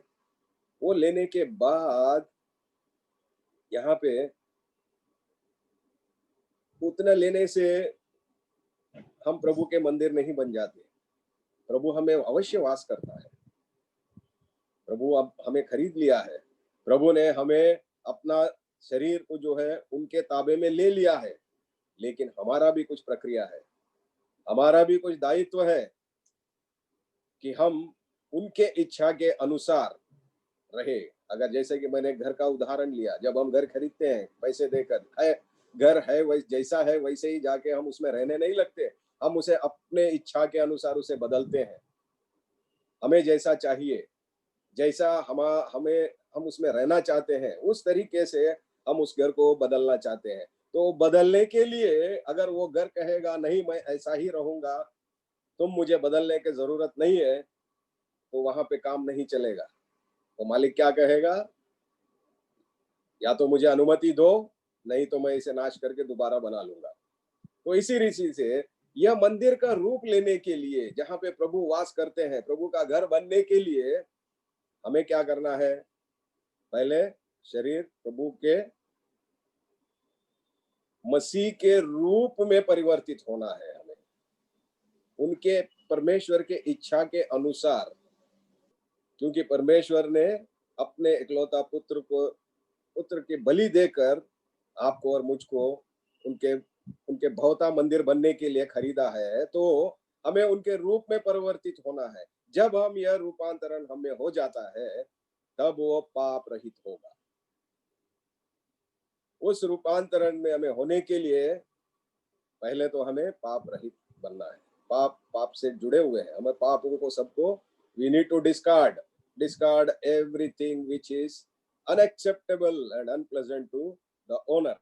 वो लेने के बाद यहाँ पे उतना लेने से हम प्रभु के मंदिर नहीं बन जाते। प्रभु हमें अवश्य वास करता है। प्रभु अब हमें खरीद लिया है। प्रभु ने हमें अपना शरीर को जो है उनके ताबे में ले लिया है, लेकिन हमारा भी कुछ प्रक्रिया है, हमारा भी कुछ दायित्व है कि हम उनके इच्छा के अनुसार रहे। अगर जैसे कि मैंने घर का उदाहरण लिया, जब हम घर खरीदते हैं पैसे देकर, घर है वैसे जैसा है वैसे ही जाके हम उसमें रहने नहीं लगते, हम उसे अपने इच्छा के अनुसार उसे बदलते हैं। हमें जैसा चाहिए, जैसा हम उसमें रहना चाहते हैं, उस तरीके से हम उस घर को बदलना चाहते हैं। तो बदलने के लिए अगर वो घर कहेगा नहीं मैं ऐसा ही रहूंगा, तुम मुझे बदलने की जरूरत नहीं है, तो वहां पे काम नहीं चलेगा। तो मालिक क्या कहेगा, या तो मुझे अनुमति दो, नहीं तो मैं इसे नाश करके दोबारा बना लूंगा। तो इसी रीति से यह मंदिर का रूप लेने के लिए, जहां पे प्रभु वास करते हैं, प्रभु का घर बनने के लिए हमें क्या करना है? पहले शरीर प्रभु के मसीह के रूप में परिवर्तित होना है हमें, उनके परमेश्वर के इच्छा के अनुसार, क्योंकि परमेश्वर ने अपने इकलौता पुत्र के बलि देकर आपको और मुझको उनके भवता मंदिर बनने के लिए खरीदा है। तो हमें उनके रूप में परिवर्तित होना है। जब हम यह रूपांतरण हमें हो जाता है, तब वो पाप रहित होगा। उस रूपांतरण में हमें होने के लिए पहले तो हमें पाप रहित बनना है। पाप से जुड़े हुए हैं, हमें पापों को सबको we need to discard everything which is unacceptable and unpleasant to the owner।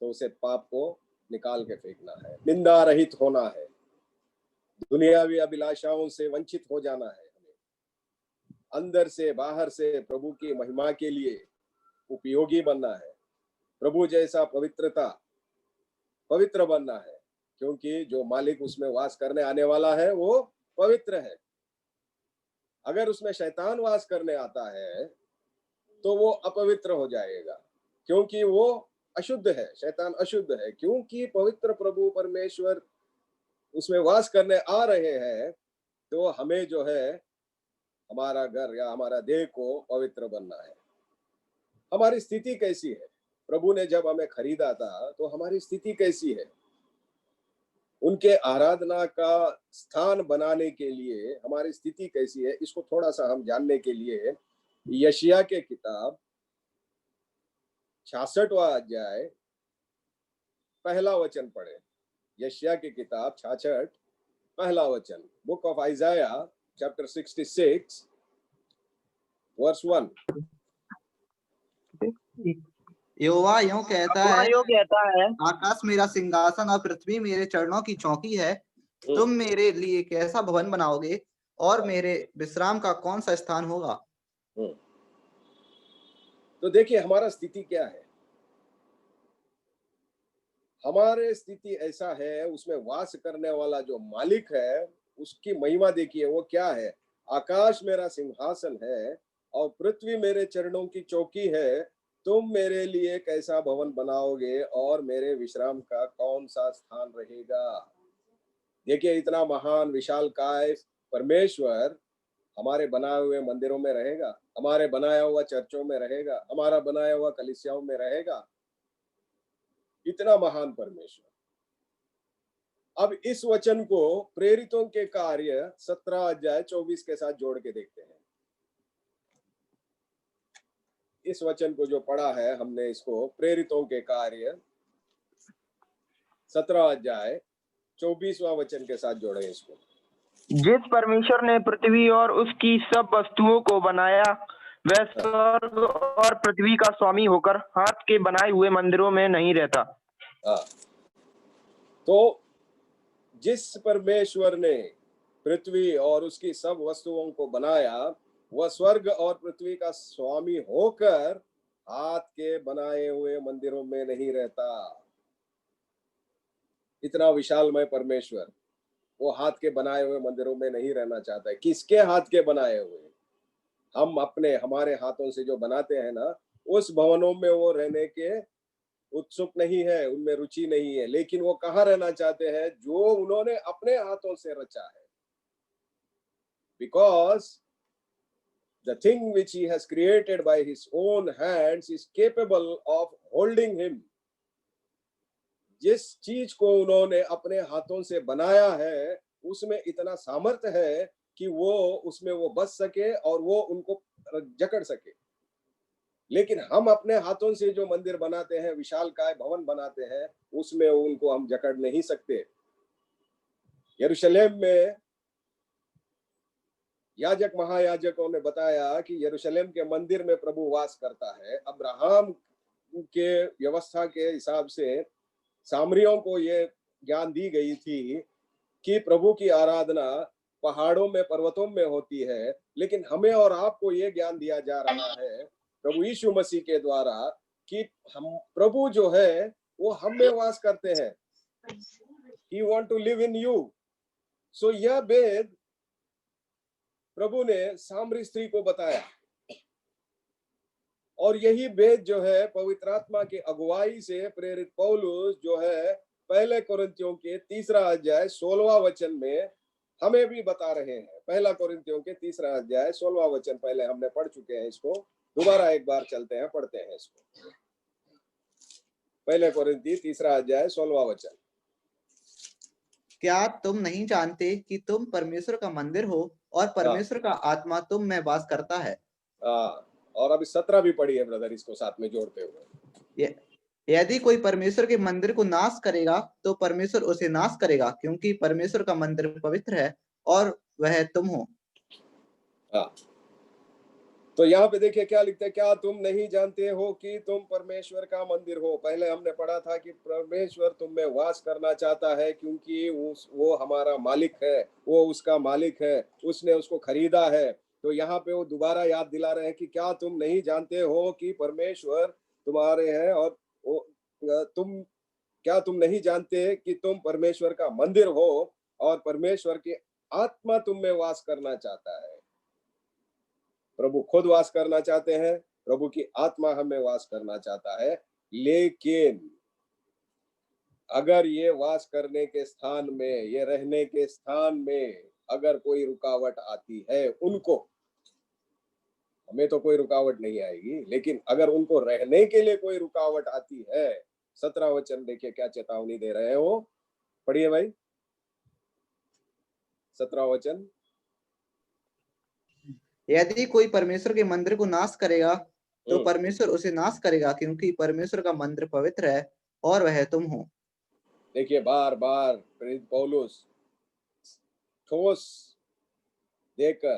तो उसे पाप को निकाल के फेंकना है, निंदा रहित होना है, दुनियावी अभिलाषाओं से वंचित हो जाना है, हमें अंदर से बाहर से प्रभु की महिमा के लिए उपयोगी बनना है, प्रभु जैसा पवित्र बनना है, क्योंकि जो मालिक उसमें वास करने आने वाला है वो पवित्र है। अगर उसमें शैतान वास करने आता है तो वो अपवित्र हो जाएगा, क्योंकि वो अशुद्ध है, शैतान अशुद्ध है। क्योंकि पवित्र प्रभु परमेश्वर उसमें वास करने आ रहे हैं, तो हमें जो है हमारा घर या हमारा देह को पवित्र बनना है। हमारी स्थिति कैसी है? प्रभु ने जब हमें खरीदा था तो हमारी स्थिति कैसी है? उनके आराधना का स्थान बनाने के लिए हमारी स्थिति कैसी है, इसको थोड़ा सा हम जानने के लिए यशायाह के किताब 66वां अध्याय पहला वचन पढ़े। यशायाह की किताब 66 पहला वचन, book of Isaiah chapter 66 verse 1। यहोवा यूं कहता है, आकाश मेरा सिंहासन और पृथ्वी मेरे चरणों की चौकी है। तुम मेरे लिए कैसा भवन बनाओगे और मेरे विश्राम का कौन सा स्थान होगा? तो देखिए हमारा स्थिति क्या है। हमारे स्थिति ऐसा है, उसमें वास करने वाला जो मालिक है उसकी महिमा देखिए वो क्या है। आकाश मेरा सिंहासन है और पृथ्वी मेरे चरणों की चौकी है। तुम मेरे लिए कैसा भवन बनाओगे और मेरे विश्राम का कौन सा स्थान रहेगा? देखिए इतना महान विशालकाय परमेश्वर हमारे बनाए हुए मंदिरों में रहेगा, हमारे बनाया हुआ चर्चों में रहेगा, हमारा बनाया हुआ कलीसियाओं में रहेगा। इतना महान परमेश्वर। अब इस वचन को प्रेरितों के कार्य 17 अध्याय 24 के साथ जोड़ के देखते हैं। इस वचन को जो पढ़ा है हमने, इसको प्रेरितों के कार्य 17 अध्याय 24वां वचन के साथ जोड़े इसको। जिस परमेश्वर ने पृथ्वी और उसकी सब वस्तुओं को बनाया, वह स्वर्ग और पृथ्वी का स्वामी होकर हाथ के बनाए हुए मंदिरों में नहीं रहता। तो जिस परमेश्वर ने पृथ्वी और उसकी सब वस्तुओं को बनाया, वह स्वर्ग और पृथ्वी का स्वामी होकर हाथ के बनाए हुए मंदिरों में नहीं रहता। इतना विशालमय परमेश्वर वो हाथ के बनाए हुए मंदिरों में नहीं रहना चाहता है। किसके हाथ के बनाए हुए? हम हमारे हाथों से जो बनाते हैं ना, उस भवनों में वो रहने के उत्सुक नहीं है, उनमें रुचि नहीं है, लेकिन वो कहाँ रहना चाहते हैं? जो उन्होंने अपने हाथों से रचा है। Because the thing which he has created by his own hands is capable of holding him. जिस चीज को उन्होंने अपने हाथों से बनाया है, उसमें इतना सामर्थ्य है कि वो उसमें वो बस सके और वो उनको जकड़ सके। लेकिन हम अपने हाथों से जो मंदिर बनाते हैं, विशालकाय भवन बनाते हैं, उसमें उनको हम जकड़ नहीं सकते। यरूशलेम में याजक महायाजकों ने बताया कि यरूशलेम के मंदिर में प्रभु वास करता है। अब्राहम के व्यवस्था के हिसाब से सामरियों को ये ज्ञान दी गई थी कि प्रभु की आराधना पहाड़ों में, पर्वतों में होती है, लेकिन हमें और आपको ये ज्ञान दिया जा रहा है प्रभु यीशु मसीह के द्वारा कि हम प्रभु जो है वो हम में वास करते हैं। He want to live in you. So यह भेद प्रभु ने सामरी स्त्री को बताया और यही भेद जो है पवित्र आत्मा की अगुवाई से प्रेरित पौलुस जो है पहले कोरिन्थियों के 3 अध्याय 16वां वचन में हमें भी बता रहे हैं। पहला कोरिन्थियों के 3 अध्याय 16वां वचन पहले हमने पढ़ चुके हैं, इसको दोबारा एक बार चलते हैं, पढ़ते हैं इसको। पहले कोरिन्थी 3 अध्याय 16वां वचन। क्या तुम नहीं जानते कि तुम परमेश्वर का मंदिर हो और परमेश्वर का आत्मा तुम में वास करता है? और अभी 17 भी पढ़ी है ब्रदर, इसको साथ में जोड़ते हुए। यदि कोई परमेश्वर के मंदिर को नाश करेगा तो परमेश्वर उसे नाश करेगा, क्योंकि परमेश्वर का मंदिर पवित्र है और वह तुम हो। तो यहाँ पे देखिए क्या लिखते हैं, क्या तुम नहीं जानते हो कि तुम परमेश्वर का मंदिर हो। पहले हमने पढ़ा था कि परमेश्वर तुम में वास करना चाहता है क्योंकि वो हमारा मालिक है, वो उसका मालिक है, उसने उसको खरीदा है। तो यहाँ पे वो दोबारा याद दिला रहे हैं कि क्या तुम नहीं जानते हो कि परमेश्वर तुम्हारे हैं और क्या तुम नहीं जानते कि तुम परमेश्वर का मंदिर हो और परमेश्वर की आत्मा तुम में वास करना चाहता है। प्रभु खुद वास करना चाहते हैं, प्रभु की आत्मा हमें वास करना चाहता है, लेकिन अगर ये वास करने के स्थान में, ये रहने के स्थान में अगर कोई रुकावट आती है उनको, हमें तो कोई रुकावट नहीं आएगी, लेकिन अगर उनको रहने के लिए कोई रुकावट आती है, 17 वचन देखिए क्या चेतावनी दे रहे हैं वो, पढ़िए भाई 17 वचन। यदि कोई परमेश्वर के मंदिर को नाश करेगा तो परमेश्वर उसे नाश करेगा, क्योंकि परमेश्वर का मंदिर पवित्र है और वह तुम हो। देखिए बार बार प्रेरित पौलुस ठोस देकर,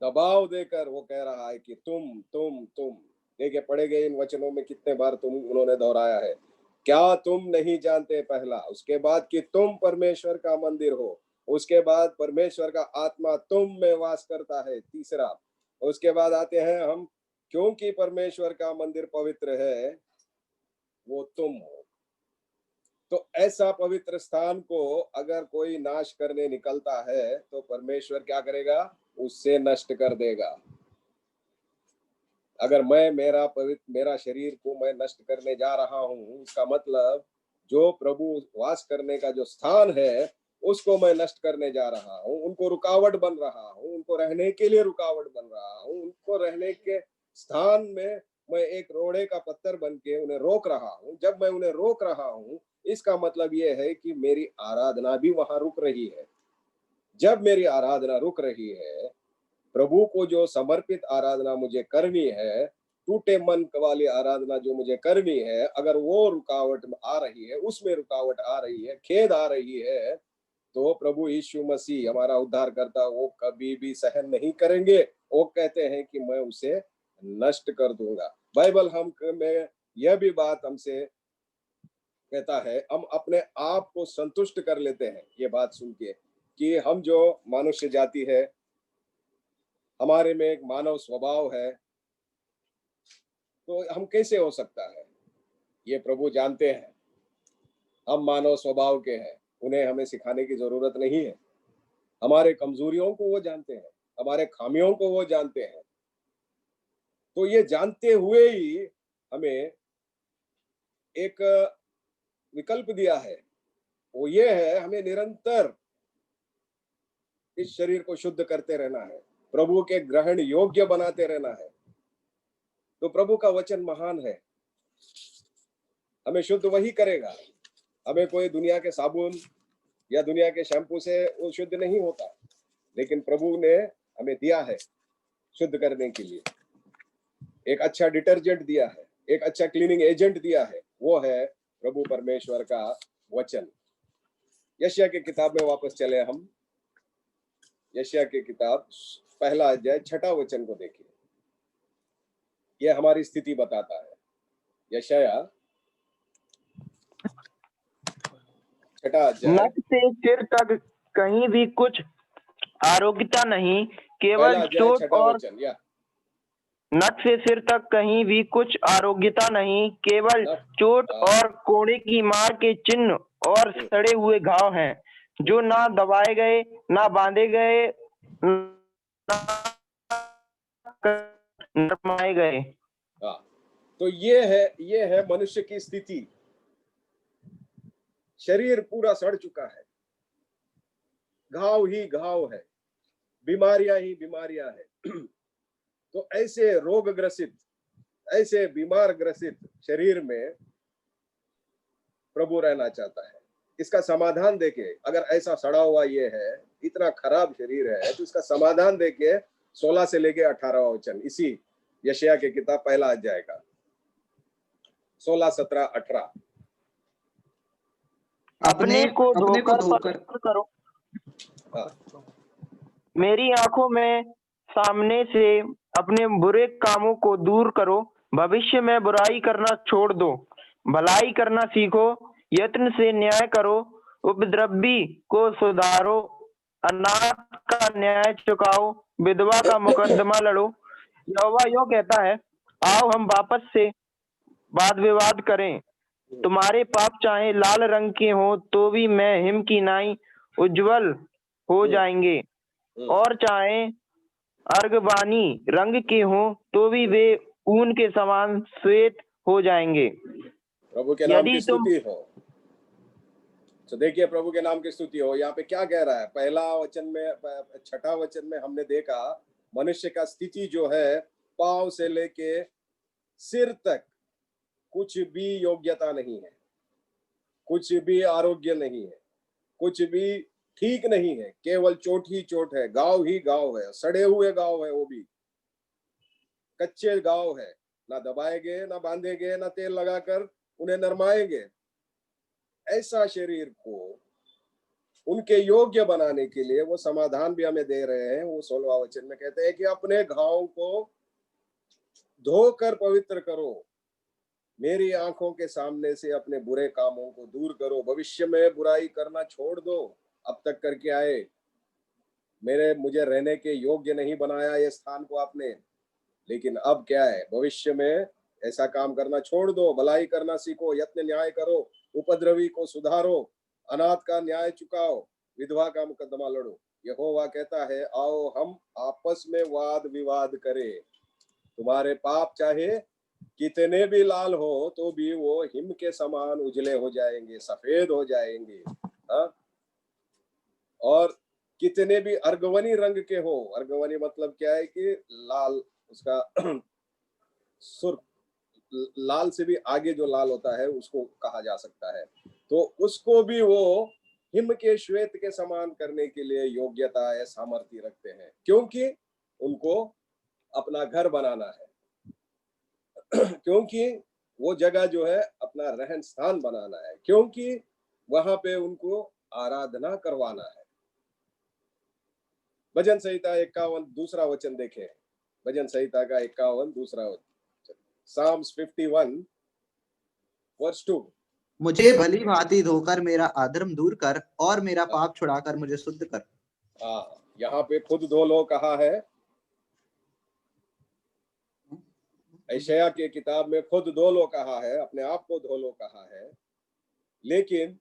दबाव देकर वो कह रहा है कि तुम देखिए पढ़े गए इन वचनों में कितने बार तुम उन्होंने दोहराया है। क्या तुम नहीं जानते पहला, उसके बाद कि तुम परमेश्वर का मंदिर हो, उसके बाद परमेश्वर का आत्मा तुम में वास करता है, तीसरा, उसके बाद आते हैं हम क्योंकि परमेश्वर का मंदिर पवित्र है वो तुम हो। तो ऐसा पवित्र स्थान को अगर कोई नाश करने निकलता है तो परमेश्वर क्या करेगा, उससे नष्ट कर देगा। अगर मैं मेरा शरीर को मैं नष्ट करने जा रहा हूँ, इसका मतलब जो प्रभु वास करने का जो स्थान है उसको मैं नष्ट करने जा रहा हूँ, उनको रुकावट बन रहा हूँ, उनको रहने के लिए रुकावट बन रहा हूँ, उनको रहने के स्थान में मैं एक रोड़े का पत्थर बन के उन्हें रोक रहा हूँ। जब मैं उन्हें रोक रहा हूँ इसका मतलब यह है कि मेरी आराधना भी वहां रुक रही है। जब मेरी आराधना रुक रही है, प्रभु को जो समर्पित आराधना मुझे करनी है, टूटे मन वाली आराधना जो मुझे करनी है, अगर वो रुकावट आ रही है, उसमें रुकावट आ रही है, खेद आ रही है, तो प्रभु यीशु मसीह हमारा उद्धार करता वो कभी भी सहन नहीं करेंगे। वो कहते हैं कि मैं उसे नष्ट कर दूंगा। बाइबल में यह भी बात हमसे कहता है, हम अपने आप को संतुष्ट कर लेते हैं ये बात सुन के कि हम जो मनुष्य जाति है, हमारे में एक मानव स्वभाव है, तो हम कैसे हो सकता है, ये प्रभु जानते हैं। हम मानव स्वभाव के हैं, उन्हें हमें सिखाने की जरूरत नहीं है। हमारे कमजोरियों को वो जानते हैं, हमारे खामियों को वो जानते हैं। तो ये जानते हुए ही हमें एक विकल्प दिया है, वो ये है हमें निरंतर इस शरीर को शुद्ध करते रहना है, प्रभु के ग्रहण योग्य बनाते रहना है। तो प्रभु का वचन महान है, हमें शुद्ध वही करेगा। हमें कोई दुनिया के साबुन या दुनिया के शैम्पू से वो शुद्ध नहीं होता, लेकिन प्रभु ने हमें दिया है शुद्ध करने के लिए। एक अच्छा डिटर्जेंट दिया है, एक अच्छा क्लीनिंग एजेंट दिया है, वो है प्रभु परमेश्वर का वचन। यशायाह की किताब में वापस चले हम। यशायाह की किताब पहला अध्याय 6वां वचन को देखिए। यह हमारी स्थिति बताता है। यशायाह 6वां अध्याय नख से सिर तक कहीं भी कुछ आरोग्यता नहीं, केवल पहला अध्याय चोट 6वां और वचन। या नख से सिर तक कहीं भी कुछ आरोग्यता नहीं, केवल चोट और कोड़े की मार के चिन्ह और सड़े हुए घाव हैं, जो ना दबाए गए, ना बांधे गए, ना नरमाए गए। हाँ, तो ये है मनुष्य की स्थिति। शरीर पूरा सड़ चुका है, घाव ही घाव है, बीमारियां ही बीमारियां है। तो ऐसे रोग ग्रसित, ऐसे बीमार ग्रसित शरीर में प्रभु रहना चाहता है। इसका समाधान देके, अगर ऐसा सड़ा हुआ ये है, इतना खराब शरीर है, तो इसका समाधान देके 16 से लेके 18वां वचन, इसी यशायाह की किताब पहला अध्याय का 16, 17, 18। अपने को धोकर करो। हाँ, मेरी आंखों में सामने से अपने बुरे कामों को दूर करो। भविष्य में बुराई करना छोड़ दो, भलाई करना सीखो, यत्न से न्याय करो, उपद्रवी को सुधारो, अनाथ का न्याय चुकाओ, विधवा का मुकदमा लड़ो। यहोवा यूं कहता है, आओ हम वापस से वाद विवाद करें। तुम्हारे पाप चाहे लाल रंग के हो तो भी मैं हिम की नाई उज्जवल हो जाएंगे, और चाहे अर्गवानी रंग के हो तो भी वे ऊन के समान श्वेत हो जाएंगे। प्रभु के नाम की स्तुति हो। तो देखिए, प्रभु के नाम की स्तुति हो। यहाँ पे क्या कह रहा है? पहला वचन में, 6वां वचन में हमने देखा मनुष्य का स्थिति जो है, पांव से लेके सिर तक कुछ भी योग्यता नहीं है, कुछ भी आरोग्य नहीं है, कुछ भी ठीक नहीं है, केवल चोट ही चोट है, गांव ही गांव है, सड़े हुए गांव है, वो भी कच्चे गांव है, ना दबाएंगे, ना बांधेंगे, ना तेल लगाकर उन्हें नरमाएंगे। ऐसा शरीर को उनके योग्य बनाने के लिए वो समाधान भी हमें दे रहे हैं। वो 16वां वचन में कहते हैं कि अपने घाव को धोकर पवित्र करो, मेरी आंखों के सामने से अपने बुरे कामों को दूर करो, भविष्य में बुराई करना छोड़ दो। अब तक करके आए, मुझे रहने के योग्य नहीं बनाया ये स्थान को आपने, लेकिन अब क्या है? भविष्य में ऐसा काम करना छोड़ दो, भलाई करना सीखो, यत्न न्याय करो, उपद्रवी को सुधारो, अनाथ का न्याय चुकाओ, विधवा का मुकदमा लड़ो। यहोवा कहता है, आओ हम आपस में वाद विवाद करें। तुम्हारे पाप चाहे कितने भी लाल हो तो भी वो हिम के समान उजले हो जाएंगे, सफेद हो जाएंगे। हाँ? और कितने भी अर्गवनी रंग के हो, अर्गवनी मतलब क्या है कि लाल, उसका सुर्ख, लाल से भी आगे जो लाल होता है उसको कहा जा सकता है, तो उसको भी वो हिम के श्वेत के समान करने के लिए योग्यता या सामर्थ्य रखते हैं, क्योंकि उनको अपना घर बनाना है, क्योंकि वो जगह जो है अपना रहन स्थान बनाना है, क्योंकि वहां पे उनको आराधना करवाना है। भजन संहिता 51 दूसरा वचन देखें। भजन संहिता का 51 दूसरा वचन, Psalms 51 वर्स 2। मुझे भली भांति धोकर मेरा अधर्म दूर कर और मेरा पाप छुड़ाकर मुझे शुद्ध कर। हाँ, यहाँ पे खुद धो लो कहा है। यशायाह की किताब में खुद धो लो कहा है, अपने आप को धो लो कहा है, लेकिन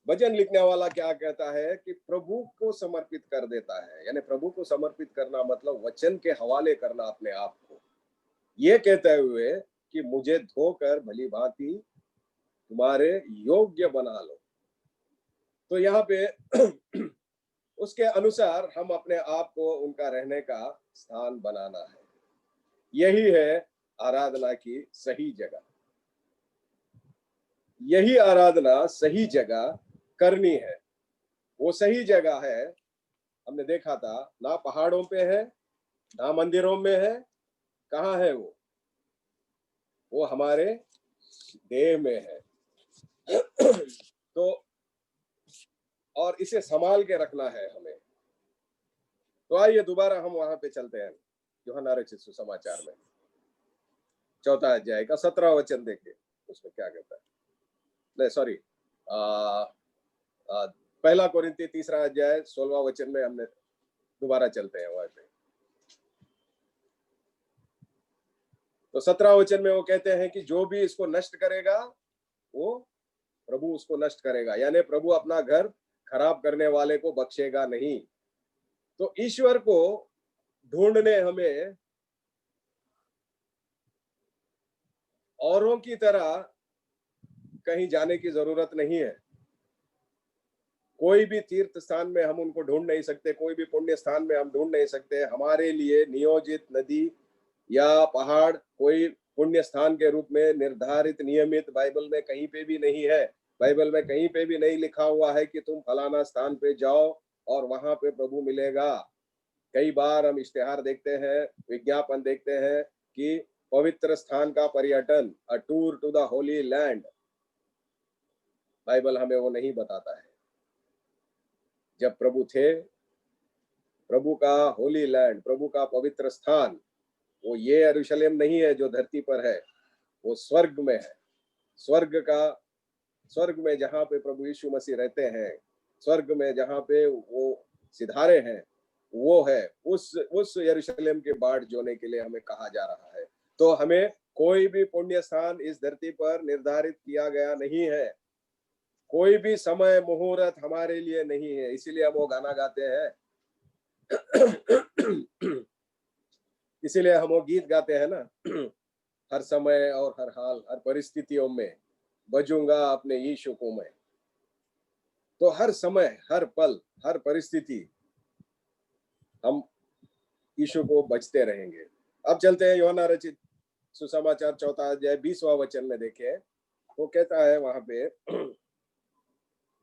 भजन लिखने वाला क्या कहता है कि प्रभु को समर्पित कर देता है। यानी प्रभु को समर्पित करना मतलब वचन के हवाले करना अपने आप को, ये कहते हुए कि मुझे धोकर भली भांति तुम्हारे योग्य बना लो। तो यहाँ पे उसके अनुसार हम अपने आप को उनका रहने का स्थान बनाना है। यही है आराधना की सही जगह। यही आराधना सही जगह करनी है। वो सही जगह है, हमने देखा था, ना पहाड़ों पे है ना मंदिरों में है। कहाँ है वो हमारे देह में है। तो और इसे संभाल के रखना है हमें। तो आइए दोबारा हम वहां पे चलते हैं, यूहन्ना रचित सुसमाचार में 4 अध्याय का 17 वचन देखिए, उसमें क्या कहता है। नहीं सॉरी, 1 कोरिन्थी 3 अध्याय 16 वचन में हमने दोबारा चलते हैं वहां पे। तो 17 वचन में वो कहते हैं कि जो भी इसको नष्ट करेगा वो प्रभु उसको नष्ट करेगा, यानी प्रभु अपना घर खराब करने वाले को बख्शेगा नहीं। तो ईश्वर को ढूंढने हमें औरों की तरह कहीं जाने की जरूरत नहीं है। कोई भी तीर्थ स्थान में हम उनको ढूंढ नहीं सकते, कोई भी पुण्य स्थान में हम ढूंढ नहीं सकते। हमारे लिए नियोजित नदी या पहाड़ कोई पुण्य स्थान के रूप में निर्धारित नियमित बाइबल में कहीं पे भी नहीं है। बाइबल में कहीं पे भी नहीं लिखा हुआ है कि तुम फलाना स्थान पे जाओ और वहां पे प्रभु मिलेगा। कई बार हम इश्तिहार देखते हैं, विज्ञापन देखते हैं कि पवित्र स्थान का पर्यटन, a tour to the holy land. Bible हमें वो नहीं बताता है। जब प्रभु थे, प्रभु का होली लैंड, प्रभु का पवित्र स्थान, वो ये यरूशलेम नहीं है जो धरती पर है, वो स्वर्ग में है। स्वर्ग में जहाँ पे प्रभु यीशु मसीह रहते हैं, स्वर्ग में जहाँ पे वो सिधारे हैं, वो है। उस यरूशलेम के बाट जोने के लिए हमें कहा जा रहा है। तो हमें कोई भी पुण्य स्थान इस धरती पर निर्धारित किया गया नहीं है। कोई भी समय मुहूर्त हमारे लिए नहीं है। इसीलिए हम वो गाना गाते हैं, इसीलिए हम वो गीत गाते हैं ना, हर समय और हर हाल हर परिस्थितियों में बजूंगा अपने यीशु को मैं। तो हर समय, हर पल, हर परिस्थिति हम यीशु को बजते रहेंगे। अब चलते हैं यूहन्ना रचित सुसमाचार 4 अध्याय 20वां वचन में देखें। वो कहता है वहां पे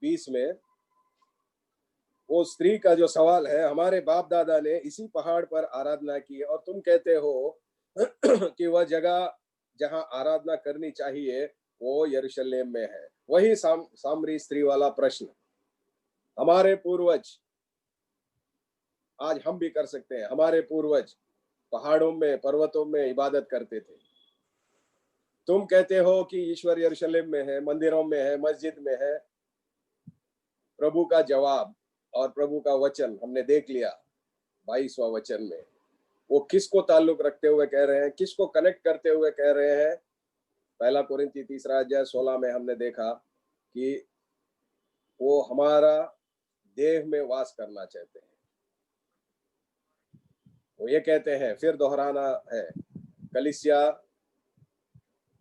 20 में, वो स्त्री का जो सवाल है, हमारे बाप दादा ने इसी पहाड़ पर आराधना की और तुम कहते हो कि वह जगह जहां आराधना करनी चाहिए वो यरूशलेम में है। वही सामरी स्त्री वाला प्रश्न हमारे पूर्वज, आज हम भी कर सकते हैं। हमारे पूर्वज पहाड़ों में, पर्वतों में इबादत करते थे। तुम कहते हो कि ईश्वर यरूशलेम में है, मंदिरों में है, मस्जिद में है। प्रभु का जवाब और प्रभु का वचन हमने देख लिया 22वां वचन में। वो किसको ताल्लुक रखते हुए कह रहे हैं, किसको कनेक्ट करते हुए कह रहे हैं। 1 कोरिन्थी 3 अध्याय 16 में हमने देखा कि वो हमारा देह में वास करना चाहते हैं। वो ये कहते हैं, फिर दोहराना है, कलीसिया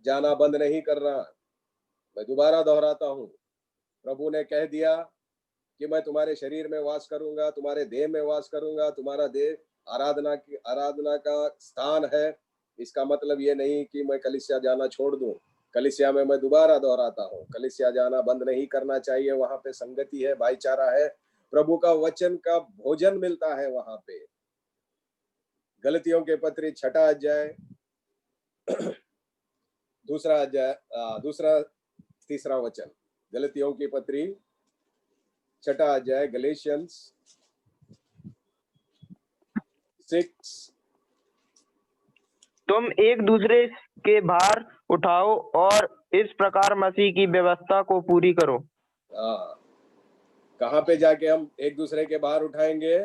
जाना बंद नहीं करना। मैं दोबारा दोहराता हूँ, प्रभु ने कह दिया कि मैं तुम्हारे शरीर में वास करूंगा, तुम्हारे देह में वास करूंगा। तुम्हारा देह आराधना का स्थान है। इसका मतलब ये नहीं कि मैं कलीसिया जाना छोड़ दूं। कलीसिया में, मैं दोबारा दोहराता हूँ, कलीसिया जाना बंद नहीं करना चाहिए। वहां पे संगति है, भाईचारा है, प्रभु का वचन का भोजन मिलता है वहां पे। गलतियों के पत्री 6 अध्याय 3 वचन, गलतियों की पत्री 6 अध्याय, गलेशियंस 6। तुम एक दूसरे के भार उठाओ और इस प्रकार मसीह की व्यवस्था को पूरी करो। कहाँ पे जाके हम एक दूसरे के भार उठाएंगे?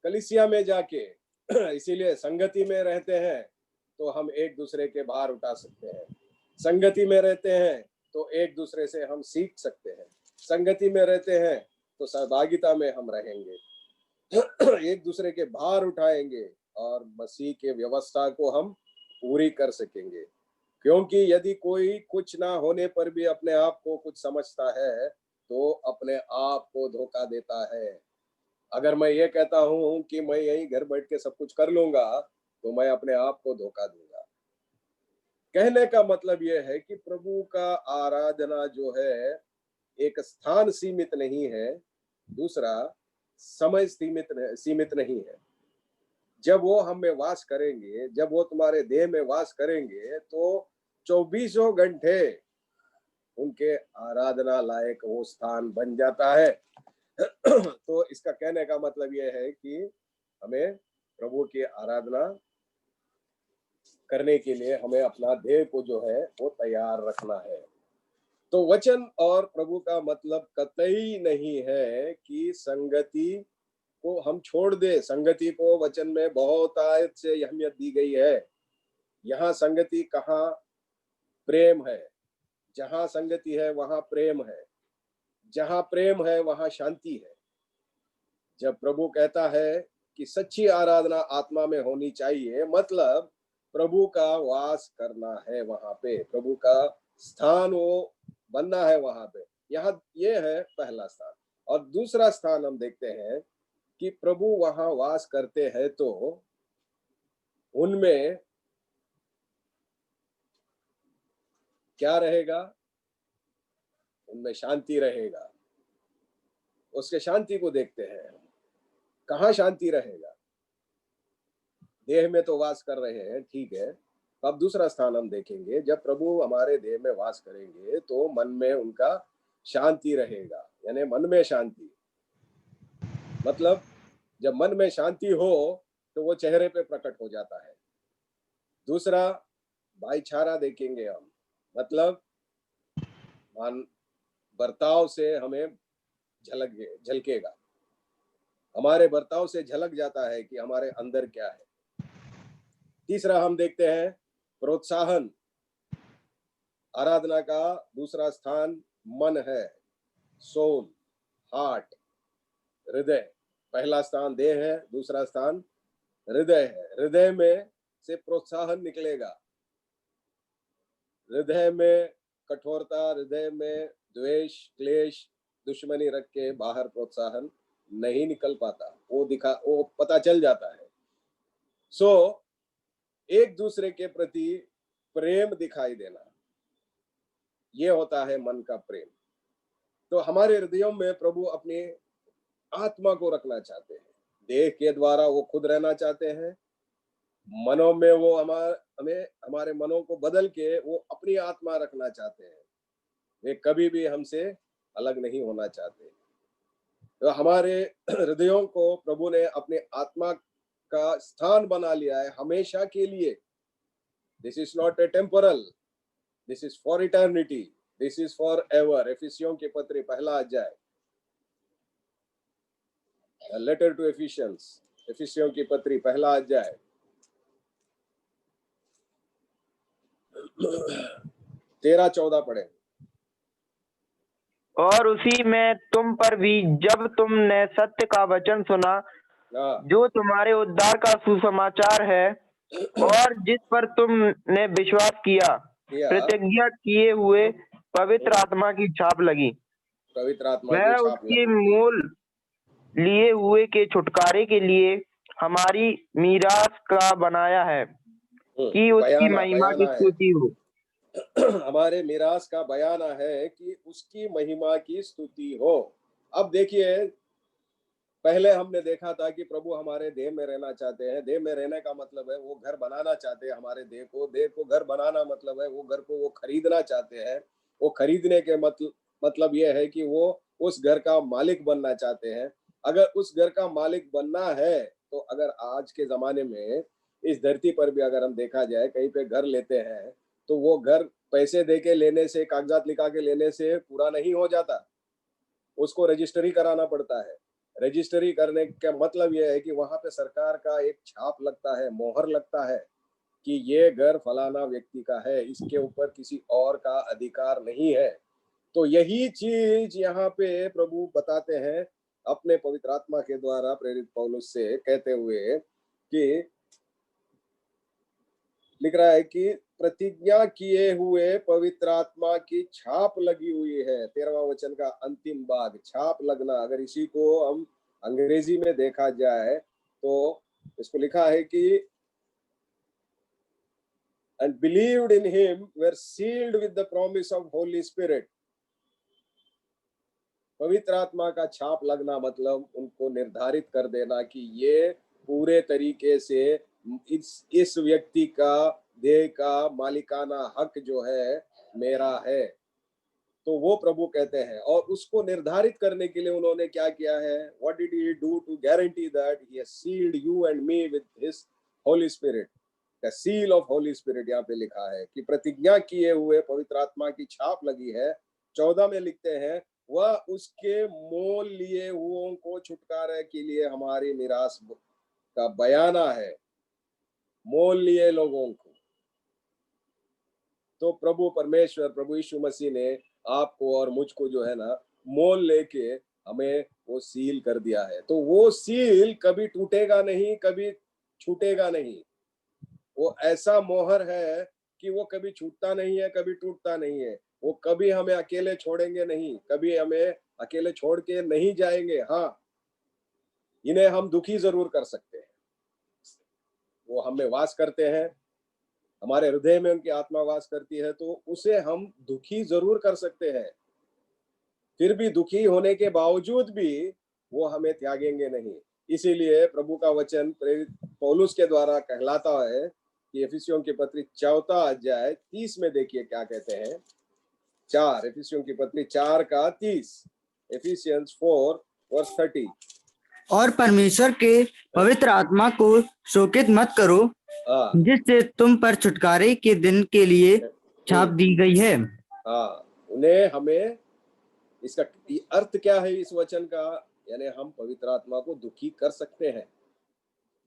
कलीसिया में जाके। इसीलिए संगति में रहते हैं तो हम एक दूसरे के भार उठा सकते हैं। संगति में रहते हैं तो एक दूसरे से हम सीख सकते हैं। संगति में रहते हैं तो सहभागिता में हम रहेंगे, एक दूसरे के भार उठाएंगे और मसीह के व्यवस्था को हम पूरी कर सकेंगे। क्योंकि यदि कोई कुछ ना होने पर भी अपने आप को कुछ समझता है तो अपने आप को धोखा देता है। अगर मैं ये कहता हूं कि मैं यहीं घर बैठ के सब कुछ कर लूंगा तो मैं अपने आप को धोखा दूंगा। कहने का मतलब यह है कि प्रभु का आराधना जो है एक स्थान सीमित नहीं है, दूसरा समय सीमित नहीं है। जब वो हम में वास करेंगे, जब वो तुम्हारे देह में वास करेंगे तो 24 घंटे उनके आराधना लायक वो स्थान बन जाता है। तो इसका कहने का मतलब यह है कि हमें प्रभु की आराधना करने के लिए हमें अपना देह को जो है वो तैयार रखना है। तो वचन और प्रभु का मतलब कतई नहीं है कि संगति को हम छोड़ दे। संगति को वचन में बहुत आयत से अहमियत दी गई है। यहाँ संगति कहाँ? प्रेम है। जहाँ संगति है वहां प्रेम है, जहाँ प्रेम है वहां शांति है। जब प्रभु कहता है कि सच्ची आराधना आत्मा में होनी चाहिए, मतलब प्रभु का वास करना है वहां पे, प्रभु का स्थान वो बनना है वहां पे। यहाँ ये है पहला स्थान। और दूसरा स्थान हम देखते हैं कि प्रभु वहां वास करते हैं तो उनमें क्या रहेगा? उनमें शांति रहेगा। उसके शांति को देखते हैं। कहाँ शांति रहेगा? देह में तो वास कर रहे हैं, ठीक है। अब दूसरा स्थान हम देखेंगे, जब प्रभु हमारे देह में वास करेंगे तो मन में उनका शांति रहेगा, यानी मन में शांति। मतलब जब मन में शांति हो तो वो चेहरे पे प्रकट हो जाता है। दूसरा भाईचारा देखेंगे हम, मतलब बर्ताव से हमें झलकेगा। हमारे बर्ताव से झलक जाता है कि हमारे अंदर क्या है। तीसरा हम देखते हैं प्रोत्साहन। आराधना का दूसरा स्थान मन है, सोल, हार्ट, हृदय। पहला स्थान देह है, दूसरा स्थान हृदय है। हृदय में से प्रोत्साहन निकलेगा। हृदय में कठोरता, हृदय में द्वेष, क्लेश, दुश्मनी रख के बाहर प्रोत्साहन नहीं निकल पाता। वो पता चल जाता है। सो एक दूसरे के प्रति प्रेम दिखाई देना, ये होता है मन का प्रेम। तो हमारे हृदयों में प्रभु अपनी आत्मा को रखना चाहते हैं। देह के द्वारा वो खुद रहना चाहते हैं। मनों में वो हमारे मनों को बदल के वो अपनी आत्मा रखना चाहते हैं। वे कभी भी हमसे अलग नहीं होना चाहते। तो हमारे हृदयों को प्रभु ने अपने आत्मा का स्थान बना लिया है हमेशा के लिए। This is not a temporal, this is for eternity, this is forever. एफिसियों के पत्र पहला अध्याय, लेटर टू एफिशियंस, एफिसियों की पत्री पहला अध्याय 13-14 पढ़े। और उसी में तुम पर भी, जब तुमने सत्य का वचन सुना, जो तुम्हारे उद्धार का सुसमाचार है, और जिस पर तुमने विश्वास किया, प्रतिज्ञा किए हुए पवित्र आत्मा की छाप लगी। पवित्र आत्मा वह की छाप उसके लगी। मूल लिए हुए के छुटकारे के लिए हमारी मीरास का बनाया है कि उसकी महिमा की स्तुति हो। हमारे मीरास का बयाना है कि उसकी महिमा की स्तुति हो। अब देखिए, पहले हमने देखा था कि प्रभु हमारे देह में रहना चाहते हैं। देह में रहने का मतलब है वो घर बनाना चाहते हैं हमारे देह को। देह को घर बनाना मतलब है वो घर को वो खरीदना चाहते हैं। वो खरीदने के मतलब ये है कि वो उस घर का मालिक बनना चाहते हैं। अगर उस घर का मालिक बनना है तो अगर आज के जमाने में इस धरती पर भी अगर हम देखा जाए, कहीं पे घर लेते हैं तो वो घर पैसे दे के लेने से, कागजात लिखा के लेने से पूरा नहीं हो जाता। उसको रजिस्ट्री कराना पड़ता है। रजिस्ट्री करने का मतलब यह है कि वहां पे सरकार का एक छाप लगता है, मोहर लगता है कि ये घर फलाना व्यक्ति का है, इसके ऊपर किसी और का अधिकार नहीं है। तो यही चीज यहाँ पे प्रभु बताते हैं अपने पवित्र आत्मा के द्वारा प्रेरित पौलुस से कहते हुए कि लिख रहा है कि प्रतिज्ञा किए हुए पवित्र आत्मा की छाप लगी हुई है। 13वां वचन का अंतिम भाग, छाप लगना। अगर इसी को हम अंग्रेजी में देखा जाए तो इसको लिखा है कि and believed in him were sealed with the promise of Holy Spirit। पवित्र आत्मा का छाप लगना मतलब उनको निर्धारित कर देना कि ये पूरे तरीके से इस व्यक्ति का देह का मालिकाना हक जो है मेरा है। तो वो प्रभु कहते हैं, और उसको निर्धारित करने के लिए उन्होंने क्या किया है? What did he do to guarantee that he has sealed you and me with his Holy Spirit? The seal of Holy Spirit यहाँ पे लिखा है कि प्रतिज्ञा किए हुए पवित्र आत्मा की छाप लगी है। 14 में लिखते हैं, वह उसके मोल लिए हुओं को छुटकारे के लिए हमारी निराश का बयाना है। मोल लिए लोगों को तो प्रभु परमेश्वर, प्रभु यीशु मसीह ने आपको और मुझको जो है ना मोल लेके हमें वो सील कर दिया है। तो वो सील कभी टूटेगा नहीं, कभी छूटेगा नहीं। वो ऐसा मोहर है कि वो कभी छूटता नहीं है, कभी टूटता नहीं है। वो कभी हमें अकेले छोड़ेंगे नहीं, कभी हमें अकेले छोड़ के नहीं जाएंगे। हाँ, इन्हें हम दुखी जरूर कर सकते हैं। वो हमें वास करते हैं, हमारे हृदय में उनकी आत्मा वास करती है, तो उसे हम दुखी जरूर कर सकते हैं। फिर भी दुखी होने के बावजूद भी वो हमें त्यागेंगे नहीं। इसीलिए प्रभु का वचन प्रेरित पौलुस के द्वारा कहलाता है कि इफिसियों की पत्री 4 अध्याय 30 में देखिए क्या कहते हैं। 4 इफिसियों की पत्री 4 का 30, Ephesians 4 verse 30। और परमेश्वर के पवित्र आत्मा को शोकित मत करो, जिससे तुम पर छुटकारे के दिन के लिए छाप दी गई है। हाँ, उन्हें हमें, इसका अर्थ क्या है इस वचन का? यानी हम पवित्र आत्मा को दुखी कर सकते हैं।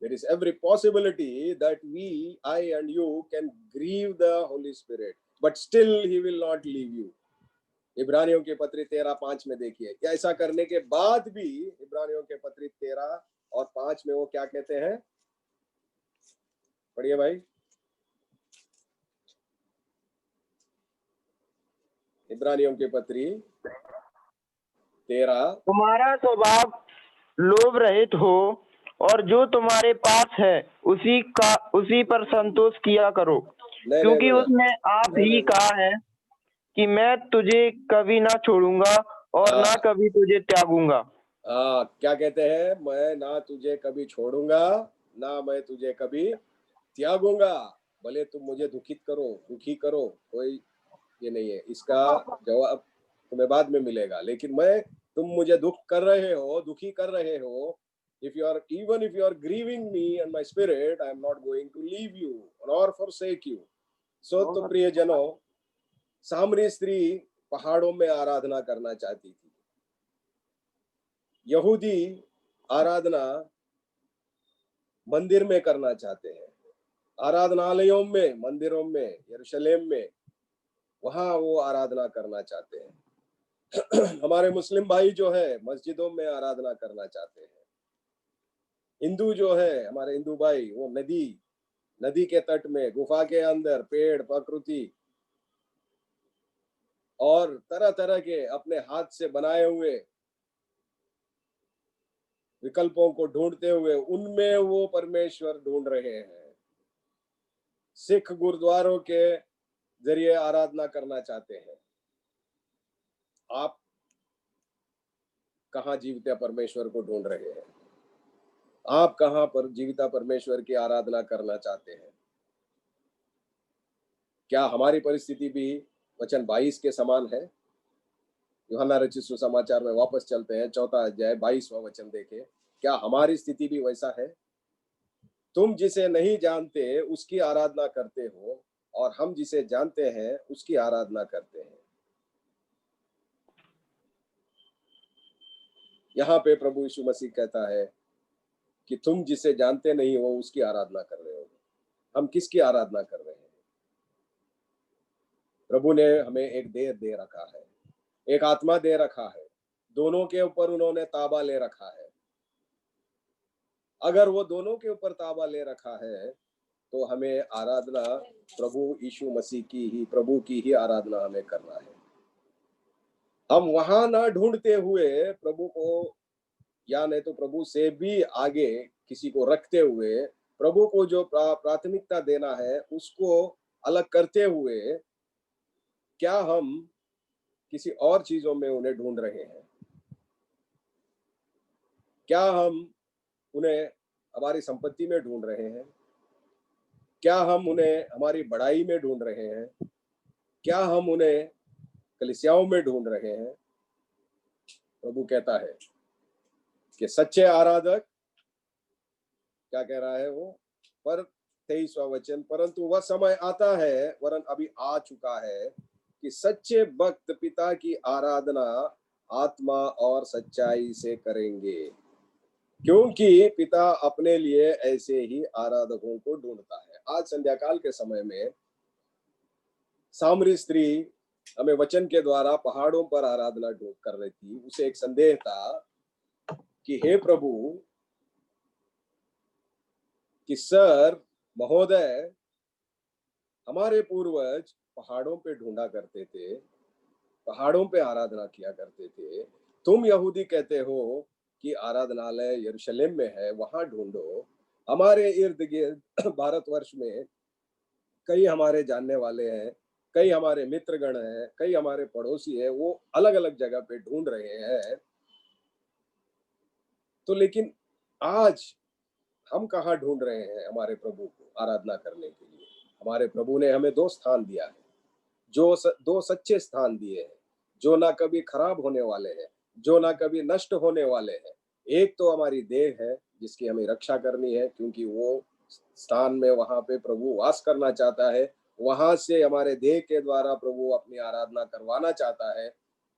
There is every possibility that we, I and you can grieve the Holy Spirit, but still he will not leave you। इब्रानियों के पत्री 13:5 में देखिए, क्या ऐसा करने के बाद भी इब्रानियों के पत्री 13 और 5 में वो क्या कहते हैं? पढ़िए भाई, इब्रानियों के पत्री 13। तुम्हारा स्वभाव लोभ रहित हो और जो तुम्हारे पास है उसी पर संतोष किया करो, क्योंकि उसने आप ही कहा है कि मैं तुझे कभी ना छोड़ूंगा और ना कभी तुझे त्यागूंगा। क्या कहते हैं? मैं ना तुझे कभी छोड़ूंगा, ना मैं तुझे कभी त्यागूंगा। भले तुम मुझे दुखी करो, कोई ये नहीं है। इसका जवाब तुम्हें बाद में मिलेगा। लेकिन तुम मुझे दुखी कर रहे हो, if you are grieving me and my spirit, I am not going to leave you nor forsake you। तो प्रियजनों, सामरी स्त्री पहाड़ों में आराधना करना चाहती थी। यहूदी आराधना मंदिर में करना चाहते हैं, आराधनालयों में, मंदिरों में, यरूशलेम में, वहां वो आराधना करना चाहते हैं। हमारे मुस्लिम भाई जो है मस्जिदों में आराधना करना चाहते हैं। हिंदू जो है, हमारे हिंदू भाई, वो नदी के तट में, गुफा के अंदर, पेड़, प्रकृति और तरह तरह के अपने हाथ से बनाए हुए विकल्पों को ढूंढते हुए उनमें वो परमेश्वर ढूंढ रहे हैं। सिख गुरुद्वारों के जरिए आराधना करना चाहते हैं। आप कहाँ जीविता परमेश्वर को ढूंढ रहे हैं? आप कहाँ पर जीविता परमेश्वर की आराधना करना चाहते हैं? क्या हमारी परिस्थिति भी वचन 22 के समान है? यूहन्ना रचित सुसमाचार में वापस चलते हैं, 4 अध्याय 22वां वचन देखें। क्या हमारी स्थिति भी वैसा है? तुम जिसे नहीं जानते उसकी आराधना करते हो, और हम जिसे जानते हैं उसकी आराधना करते हैं। यहाँ पे प्रभु यीशु मसीह कहता है कि तुम जिसे जानते नहीं हो उसकी आराधना कर रहे हो। हम किसकी आराधना कर रहे हैं? प्रभु ने हमें एक देह दे रखा है, एक आत्मा दे रखा है, दोनों के ऊपर उन्होंने ताबा ले रखा है। अगर वो दोनों के ऊपर ताबा ले रखा है तो हमें आराधना प्रभु यीशु मसीह की ही, प्रभु की ही आराधना हमें करना है। हम वहां ना ढूंढते हुए प्रभु को, या नहीं तो प्रभु से भी आगे किसी को रखते हुए, प्रभु को जो प्राथमिकता देना है उसको अलग करते हुए, क्या हम किसी और चीजों में उन्हें ढूंढ रहे हैं? क्या हम उन्हें हमारी संपत्ति में ढूंढ रहे हैं? क्या हम उन्हें हमारी बढ़ाई में ढूंढ रहे हैं? क्या हम उन्हें कलीसियाओं में ढूंढ रहे हैं? प्रभु कहता है कि सच्चे आराधक, क्या कह रहा है वो, पर 23वां वचन, परंतु वह समय आता है, वरन अभी आ चुका है, कि सच्चे भक्त पिता की आराधना आत्मा और सच्चाई से करेंगे, क्योंकि पिता अपने लिए ऐसे ही आराधकों को ढूंढता है। आज संध्याकाल के समय में सामरी स्त्री हमें वचन के द्वारा पहाड़ों पर आराधना ढूंढ कर रही थी। उसे एक संदेह था कि हे प्रभु, कि सर महोदय, हमारे पूर्वज पहाड़ों पे ढूंढा करते थे, पहाड़ों पे आराधना किया करते थे, तुम यहूदी कहते हो कि आराधनालय यरूशलेम में है, वहां ढूंढो। हमारे इर्द गिर्द भारतवर्ष में कई हमारे जानने वाले हैं, कई हमारे मित्रगण हैं, कई हमारे पड़ोसी हैं, वो अलग अलग जगह पे ढूंढ रहे हैं। तो लेकिन आज हम कहाँ ढूंढ रहे हैं हमारे प्रभु को आराधना करने के लिए? हमारे प्रभु ने हमें दो स्थान दिया है, दो सच्चे स्थान दिए हैं, जो ना कभी खराब होने वाले हैं, जो ना कभी नष्ट होने वाले हैं। एक तो हमारी देह है, जिसकी हमें रक्षा करनी है, क्योंकि वो स्थान में वहां पे प्रभु वास करना चाहता है, वहां से हमारे देह के द्वारा प्रभु अपनी आराधना करवाना चाहता है।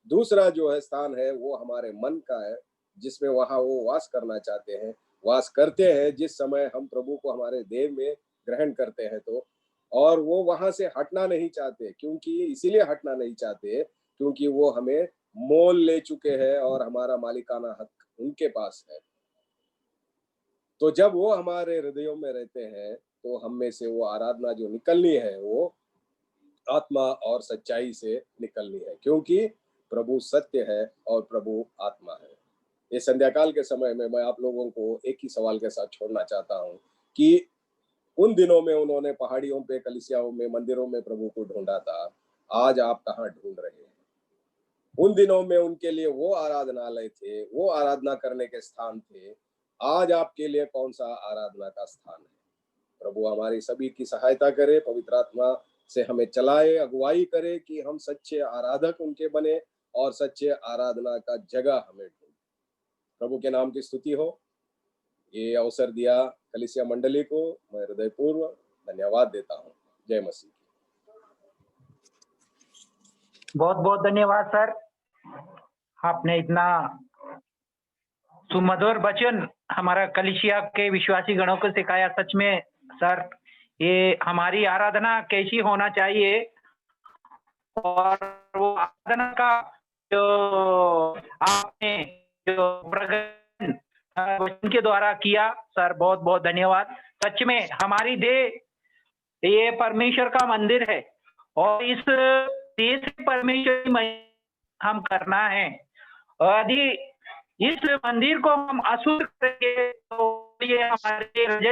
दूसरा जो है स्थान है, वो हमारे मन का है, जिसमें वहां वो वास करना चाहते हैं, वास करते हैं जिस समय हम प्रभु को हमारे देह में ग्रहण करते हैं। तो और वो वहां से हटना नहीं चाहते, क्योंकि इसीलिए हटना नहीं चाहते क्योंकि वो हमें मोल ले चुके हैं और हमारा मालिकाना हक उनके पास है। तो जब वो हमारे हृदयों में रहते हैं, तो हम में से वो आराधना जो निकलनी है, वो आत्मा और सच्चाई से निकलनी है, क्योंकि प्रभु सत्य है और प्रभु आत्मा है। इस संध्याकाल के समय में मैं आप लोगों को एक ही सवाल के साथ छोड़ना चाहता हूं कि उन दिनों में उन्होंने पहाड़ियों पे, कलीसियाओं में, मंदिरों में प्रभु को ढूंढा था, आज आप कहाँ ढूंढ रहे हैं? उन दिनों में उनके लिए वो आराधनालय थे, वो आराधना करने के स्थान थे। आज आपके लिए कौन सा आराधना का स्थान है? प्रभु हमारी सभी की सहायता करे, पवित्र आत्मा से हमें चलाए, अगुवाई करे कि हम सच्चे आराधक उनके बने और सच्चे आराधना का जगह हमें ढूंढे। प्रभु के नाम की स्तुति हो। ये अवसर दिया कलीसिया मंडली को मैं हृदयपूर्वक धन्यवाद देता हूँ। जय मसीह। बहुत बहुत धन्यवाद सर, आपने इतना सुमधुर वचन हमारा कलीसिया के विश्वासी गणों को सिखाया। सच में सर, ये हमारी आराधना कैसी होना चाहिए और वो आराधना का जो आपने जो प्रकरण वचन के द्वारा किया, सर बहुत बहुत धन्यवाद। सच में हमारी देह ये परमेश्वर का मंदिर है और इस देह से परमेश्वर हम करना है। यदि इस मंदिर को हम अशुद्ध करेंगे तो ये हमारे हृदय